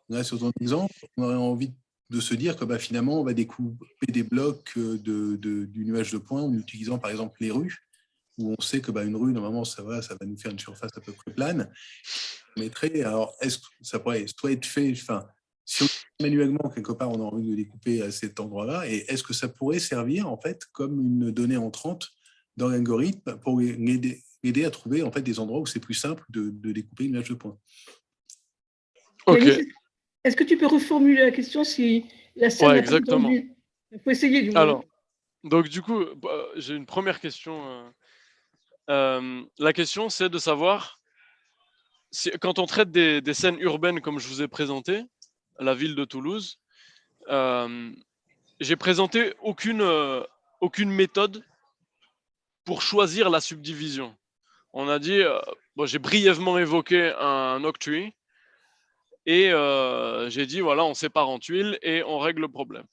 là, sur ton exemple, on aurait envie de se dire que bah, finalement, on va découper des blocs du nuage de points en utilisant, par exemple, les rues. où on sait que une rue, normalement, ça va nous faire une surface à peu près plane. Alors, est-ce que ça pourrait soit être fait, si manuellement, quelque part, on a envie de découper à cet endroit-là, et est-ce que ça pourrait servir, en fait, comme une donnée entrante dans l'algorithme pour aider à trouver, en fait, des endroits où c'est plus simple de découper une image de point? Ok. Est-ce que tu peux reformuler la question si la salle n'a pas entendu? Il faut essayer du moins. Alors, donc du coup, j'ai une première question. La question, c'est de savoir, quand on traite des scènes urbaines comme je vous ai présenté, la ville de Toulouse, j'ai présenté aucune méthode pour choisir la subdivision. On a dit, j'ai brièvement évoqué un octree et j'ai dit, voilà, on sépare en tuiles et on règle le problème.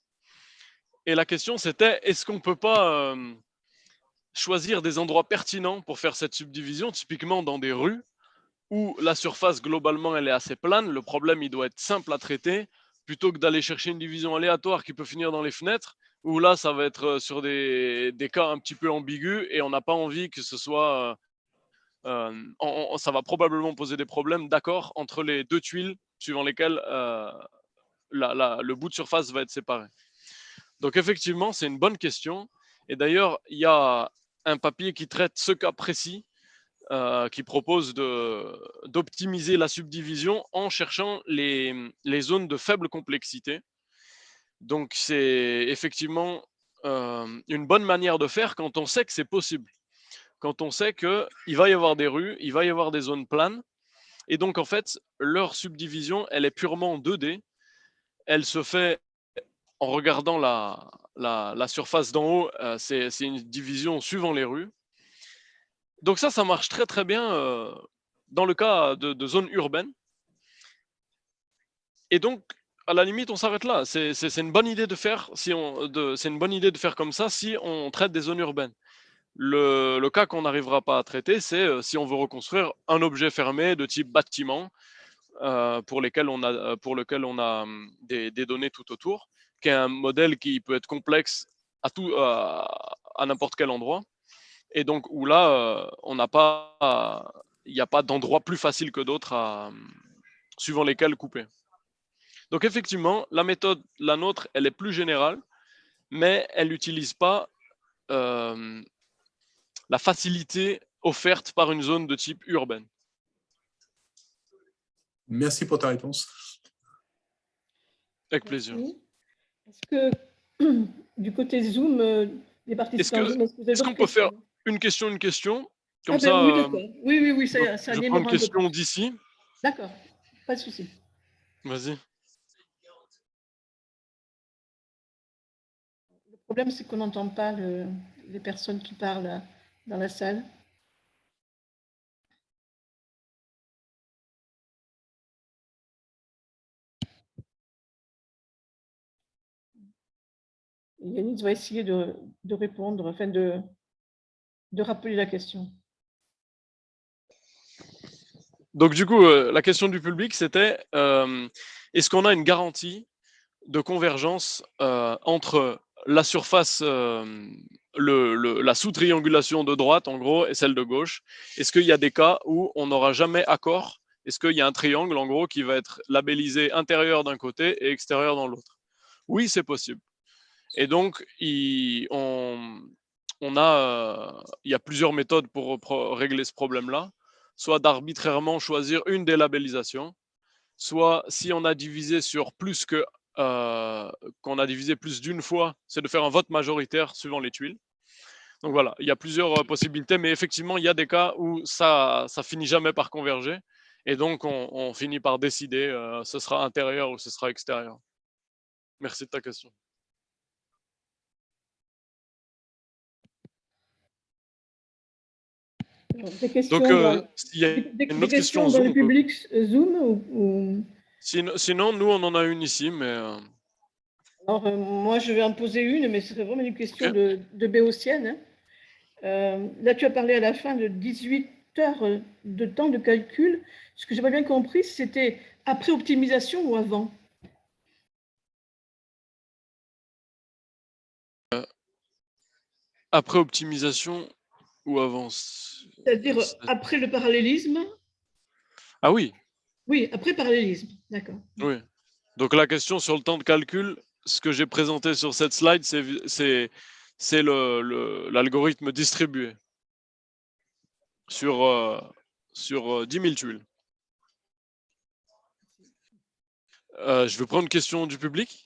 Et la question, c'était, est-ce qu'on ne peut pas choisir des endroits pertinents pour faire cette subdivision, typiquement dans des rues où la surface, globalement, elle est assez plane. Le problème, il doit être simple à traiter, plutôt que d'aller chercher une division aléatoire qui peut finir dans les fenêtres, où là, ça va être sur des cas un petit peu ambigus et on n'a pas envie que ce soit... ça va probablement poser des problèmes d'accord entre les deux tuiles suivant lesquelles le bout de surface va être séparé. Donc effectivement, c'est une bonne question. Et d'ailleurs, il y a un papier qui traite ce cas précis, qui propose d'optimiser la subdivision en cherchant les zones de faible complexité. Donc c'est effectivement une bonne manière de faire quand on sait que c'est possible. Quand on sait qu'il va y avoir des rues, il va y avoir des zones planes. Et donc en fait, leur subdivision, elle est purement en 2D. Elle se fait en regardant la surface d'en haut, c'est une division suivant les rues. Donc ça marche très très bien dans le cas de zones urbaines. Et donc, à la limite, on s'arrête là. C'est une bonne idée de faire c'est une bonne idée de faire comme ça si on traite des zones urbaines. Le cas qu'on n'arrivera pas à traiter, c'est si on veut reconstruire un objet fermé de type bâtiment, pour lequel on a des données tout autour, qui est un modèle qui peut être complexe à n'importe quel endroit. Et donc, où là, il n'y a pas d'endroit plus facile que d'autres suivant lesquels couper. Donc, effectivement, la méthode, la nôtre, elle est plus générale, mais elle n'utilise pas la facilité offerte par une zone de type urbaine. Merci pour ta réponse. Avec plaisir. Est-ce que du côté Zoom, les participants Zoom, est-ce qu'on peut faire une question comme ça, oui, d'accord. Oui, ça je prends une question d'ici. D'accord, pas de souci. Vas-y. Le problème, c'est qu'on n'entend pas les personnes qui parlent dans la salle. Yannis va essayer de répondre, afin de rappeler la question. Donc du coup, la question du public, c'était est-ce qu'on a une garantie de convergence entre la surface, la sous-triangulation de droite, en gros, et celle de gauche? Est-ce qu'il y a des cas où on n'aura jamais accord? Est-ce qu'il y a un triangle, en gros, qui va être labellisé intérieur d'un côté et extérieur dans l'autre? Oui, c'est possible. Et donc, il y a plusieurs méthodes pour régler ce problème-là. Soit d'arbitrairement choisir une des labellisations, soit si on a divisé sur plus qu'on a divisé plus d'une fois, c'est de faire un vote majoritaire suivant les tuiles. Donc voilà, il y a plusieurs possibilités, mais effectivement, il y a des cas où ça finit jamais par converger, et donc on finit par décider ce sera intérieur ou ce sera extérieur. Merci de ta question. Des questions, donc, s'il y a une autre question dans Zoom, le public Zoom ou... Sinon, nous, on en a une ici, mais... Alors, moi, je vais en poser une, mais ce serait vraiment une question de béotienne. Là, tu as parlé à la fin de 18 heures de temps de calcul. Ce que j'ai pas bien compris, c'était après optimisation ou avant? Après optimisation, ou avant. C'est-à-dire après le parallélisme? Ah oui, Oui, après parallélisme, d'accord. oui. Donc la question sur le temps de calcul, ce que j'ai présenté sur cette slide, c'est l'algorithme distribué sur 10 000 tuiles. Je vais prendre une question du public.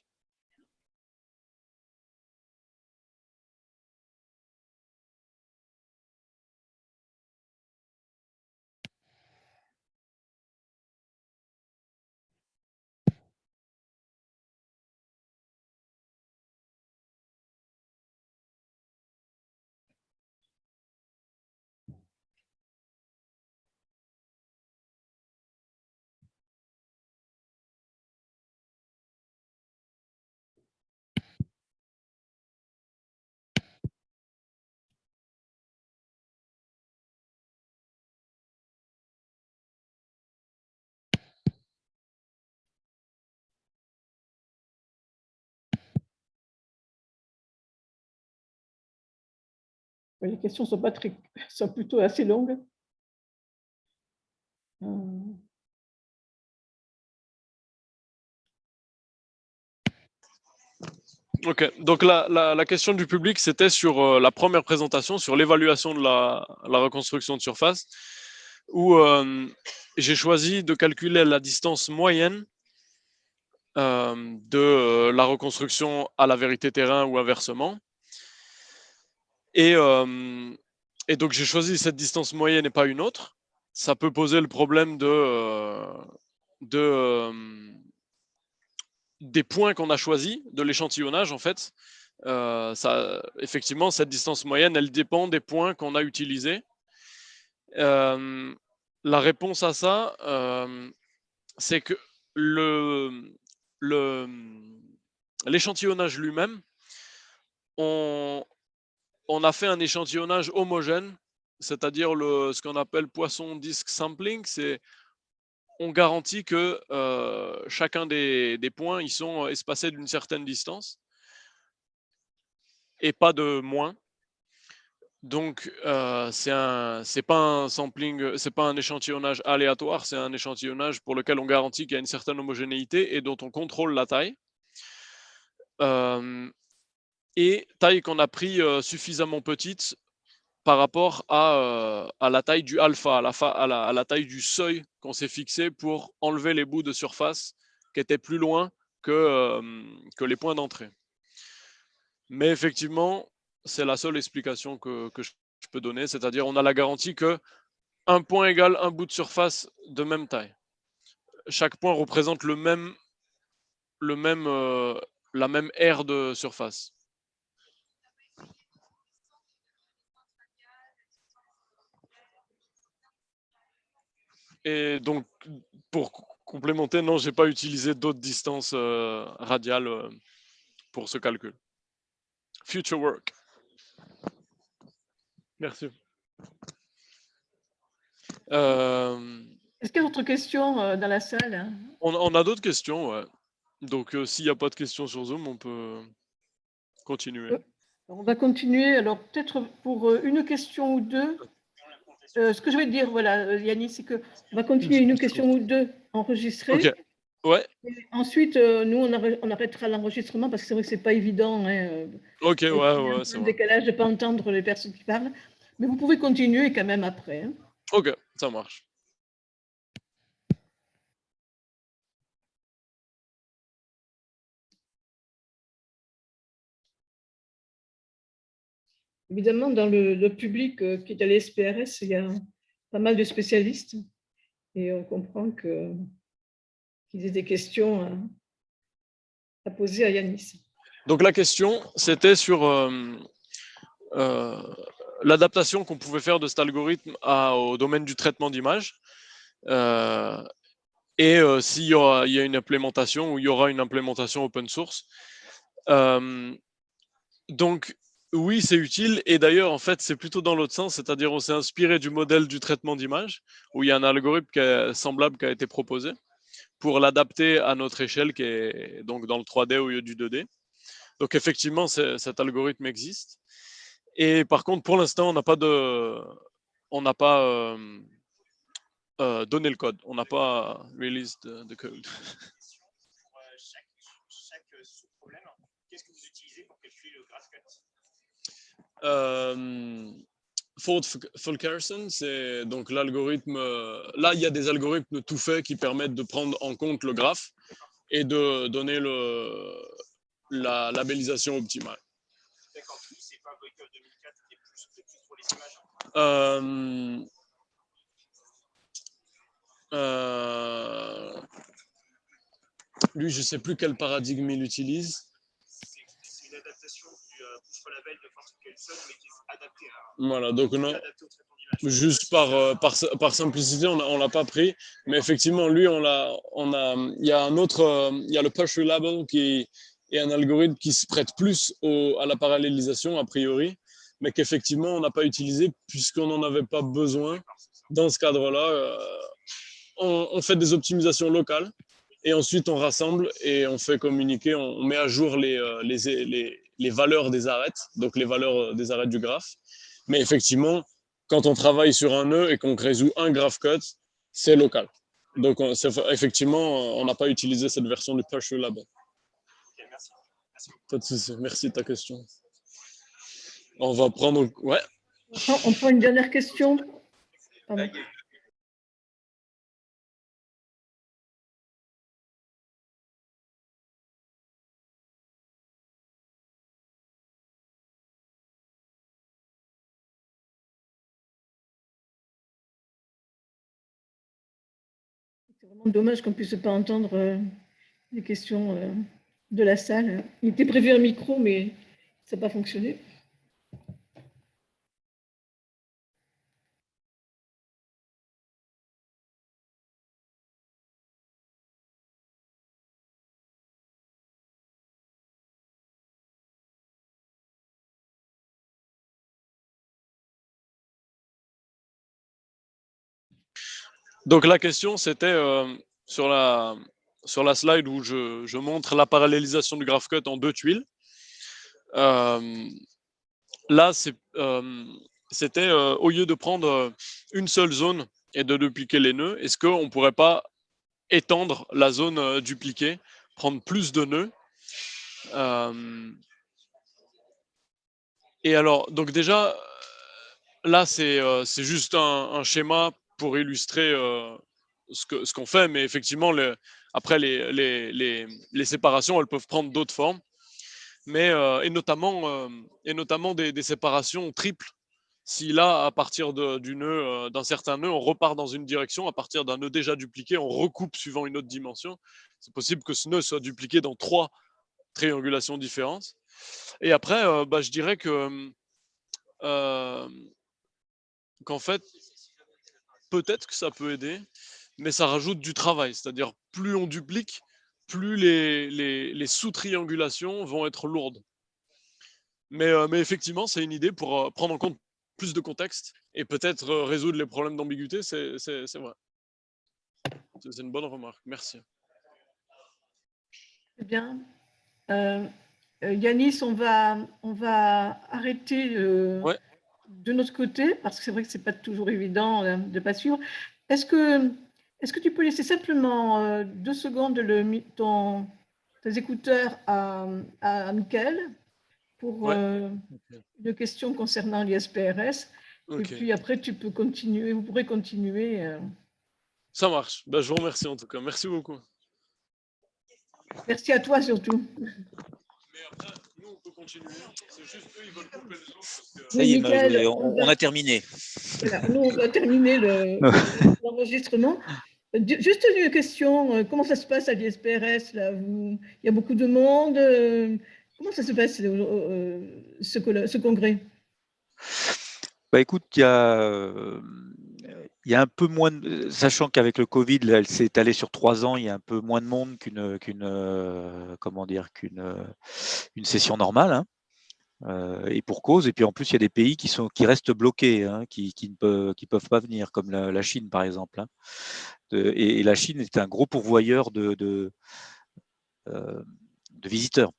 Les questions sont pas très, sont plutôt assez longues. Ok, donc la question du public, c'était sur la première présentation, sur l'évaluation de la reconstruction de surface, où j'ai choisi de calculer la distance moyenne de la reconstruction à la vérité terrain ou inversement. Et donc j'ai choisi cette distance moyenne et pas une autre. Ça peut poser le problème des points qu'on a choisis, de l'échantillonnage en fait. Effectivement, cette distance moyenne, elle dépend des points qu'on a utilisés. La réponse à ça, c'est que l'échantillonnage lui-même, on a fait un échantillonnage homogène, c'est-à-dire ce qu'on appelle Poisson Disk Sampling. On garantit que chacun des points, ils sont espacés d'une certaine distance et pas de moins. Donc, c'est pas un sampling, c'est pas un échantillonnage aléatoire, c'est un échantillonnage pour lequel on garantit qu'il y a une certaine homogénéité et dont on contrôle la taille. Et taille qu'on a pris suffisamment petite par rapport à la taille du alpha, à la taille du seuil qu'on s'est fixé pour enlever les bouts de surface qui étaient plus loin que les points d'entrée. Mais effectivement, c'est la seule explication que je peux donner, c'est-à-dire on a la garantie que un point égale un bout de surface de même taille. Chaque point représente la même aire de surface. Et donc, pour complémenter, non, j'ai pas utilisé d'autres distances radiales pour ce calcul. Future work. Merci. Est-ce qu'il y a d'autres questions dans la salle? On a d'autres questions, ouais. Donc, s'il n'y a pas de questions sur Zoom, on peut continuer. On va continuer. Alors, peut-être pour une question ou deux. Ce que je vais dire, voilà, Yannis, c'est qu'on va continuer une question ou deux enregistrées. Ok. Ouais. Et ensuite, nous, on arrêtera l'enregistrement parce que c'est vrai que c'est pas évident. Ok, ouais, c'est un vrai. décalage de ne pas entendre les personnes qui parlent. Mais vous pouvez continuer quand même après. Ok, ça marche. Évidemment, dans le public qui est à l'SPRS, il y a pas mal de spécialistes et on comprend qu'ils aient des questions à poser à Yannis. Donc la question, c'était sur l'adaptation qu'on pouvait faire de cet algorithme au domaine du traitement d'image. Et s'il y a une implémentation ou il y aura une implémentation open source. Donc, oui, c'est utile. Et d'ailleurs, en fait, c'est plutôt dans l'autre sens, c'est-à-dire on s'est inspiré du modèle du traitement d'image, où il y a un algorithme semblable qui a été proposé pour l'adapter à notre échelle, qui est donc dans le 3D au lieu du 2D. Donc, effectivement, cet algorithme existe. Et par contre, pour l'instant, on n'a pas donné le code. On n'a pas released the code. Chaque sous-problème, qu'est-ce que vous utilisez pour calculer le GraphCut? Fulkerson, c'est donc l'algorithme. Là, il y a des algorithmes tout faits qui permettent de prendre en compte le graphe et de donner la labellisation optimale. D'accord, c'est pas Voicle 2004 qui est plus pour les images. Lui, je ne sais plus quel paradigme il utilise. C'est une adaptation du push label de Fulkerson, mais qui est adaptée à. Voilà, donc non. Adapté au traitement d'image. Juste par simplicité, on l'a pas pris, mais effectivement, lui, il y a un autre, il y a le push relabel qui est un algorithme qui se prête plus à la parallélisation a priori, mais qu'effectivement on n'a pas utilisé puisqu'on n'en avait pas besoin. Dans ce cadre-là, on fait des optimisations locales et ensuite on rassemble et on fait communiquer, on met à jour les valeurs des arêtes, donc les valeurs des arêtes du graphe. Mais effectivement, quand on travaille sur un nœud et qu'on résout un GraphCut, c'est local. Donc, effectivement, on n'a pas utilisé cette version du push relabel. Okay, merci. Pas de souci. Merci de ta question. On va prendre. Ouais. On prend une dernière question. Pardon. C'est vraiment dommage qu'on ne puisse pas entendre les questions de la salle. Il était prévu un micro, mais ça n'a pas fonctionné. Donc la question, c'était sur la slide où je montre la parallélisation du GraphCut en 2 tuiles. Là, c'était au lieu de prendre une seule zone et de dupliquer les nœuds, est-ce qu'on ne pourrait pas étendre la zone dupliquée, prendre plus de nœuds Et alors, donc déjà, là, c'est juste un schéma pour illustrer ce qu'on fait, mais effectivement, après, les séparations, elles peuvent prendre d'autres formes, mais, et notamment des séparations triples. Si là, à partir d'un certain nœud, on repart dans une direction, à partir d'un nœud déjà dupliqué, on recoupe suivant une autre dimension, c'est possible que ce nœud soit dupliqué dans 3 triangulations différentes. Et après, je dirais qu'en fait, peut-être que ça peut aider, mais ça rajoute du travail. C'est-à-dire, plus on duplique, plus les sous-triangulations vont être lourdes. Mais effectivement, c'est une idée pour prendre en compte plus de contexte et peut-être résoudre les problèmes d'ambiguïté, c'est vrai. C'est une bonne remarque, merci. Très bien. Yanis, on va arrêter Ouais. de notre côté, parce que c'est vrai que ce n'est pas toujours évident de ne pas suivre. Est-ce que tu peux laisser simplement 2 secondes tes écouteurs à Mickaël pour Ouais. une question concernant l'ISPRS. Okay. Et puis après, tu peux continuer, vous pourrez continuer. Ça marche. Je vous remercie en tout cas. Merci beaucoup. Merci à toi surtout. Mais après, nous, on peut continuer. C'est juste eux, ils veulent couper le son. Ça y est, Mickaël, on a terminé. Voilà, nous, on va terminer l'enregistrement. Juste une question, comment ça se passe à l'ISPRS là, il y a beaucoup de monde. Comment ça se passe ce congrès? Écoute, il y a un peu moins, sachant qu'avec le Covid, là, elle s'est étalée sur 3 ans, il y a un peu moins de monde qu'une session normale. Hein. Et pour cause. Et puis en plus, il y a des pays qui restent bloqués, hein, qui peuvent pas venir, comme la Chine par exemple. Hein. Et la Chine est un gros pourvoyeur de visiteurs.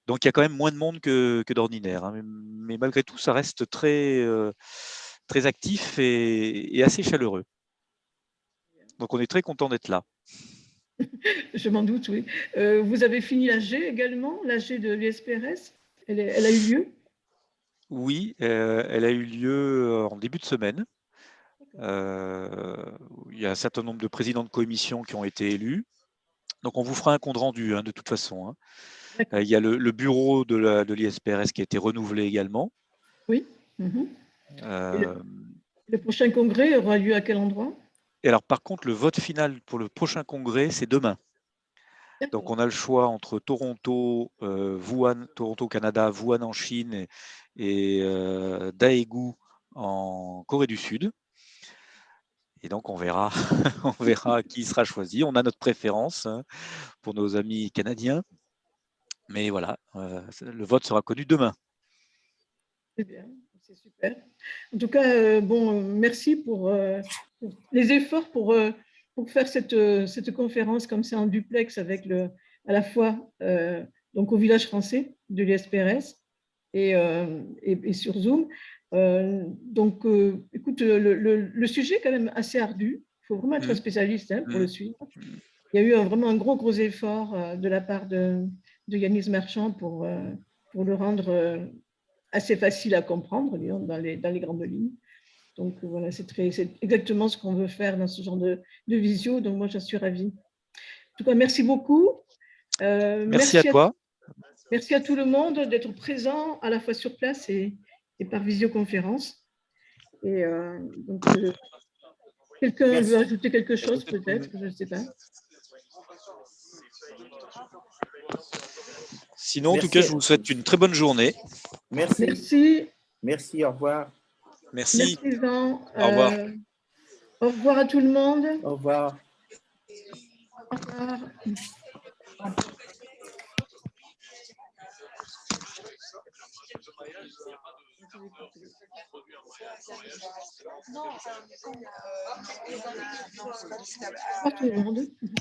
Donc, il y a quand même moins de monde que d'ordinaire, hein. Mais malgré tout, ça reste très actif et assez chaleureux. Donc, on est très content d'être là. Je m'en doute, oui. Vous avez fini l'AG également, l'AG de l'USPRS? Elle a eu lieu? Oui, elle a eu lieu en début de semaine. Il y a un certain nombre de présidents de commission qui ont été élus. Donc, on vous fera un compte rendu, hein, de toute façon, hein. D'accord. Il y a le bureau de l'ISPRS qui a été renouvelé également. Oui. Mhm. Et Euh, le prochain congrès aura lieu à quel endroit? et alors, par contre, le vote final pour le prochain congrès, c'est demain. Donc, D'accord. on a le choix entre Toronto, Toronto, Canada, Wuhan en Chine et Daegu en Corée du Sud. Et donc, on verra, on verra qui sera choisi. On a notre préférence, hein, pour nos amis canadiens. Mais voilà, le vote sera connu demain. C'est bien, c'est super. En tout cas, merci pour les efforts pour faire cette conférence comme ça en duplex avec à la fois donc au village français de l'ISPRS et sur Zoom. Écoute, le sujet est quand même assez ardu. Il faut vraiment être spécialiste, hein, pour le suivre. Il y a eu vraiment un gros effort de la part de Yanis Marchand pour le rendre assez facile à comprendre, disons, dans les grandes lignes. Donc voilà, c'est exactement ce qu'on veut faire dans ce genre de visio. Donc moi, j'en suis ravie. En tout cas, merci beaucoup. Merci à toi. Merci à tout le monde d'être présent à la fois sur place et par visioconférence. Et quelqu'un veut ajouter quelque chose peut-être, je ne sais pas. Sinon, en tout cas, je vous souhaite une très bonne journée. Merci. Merci. Merci, au revoir. Merci. Merci Jean. Au revoir. Au revoir à tout le monde. Au revoir. Au revoir. Au revoir tout le monde.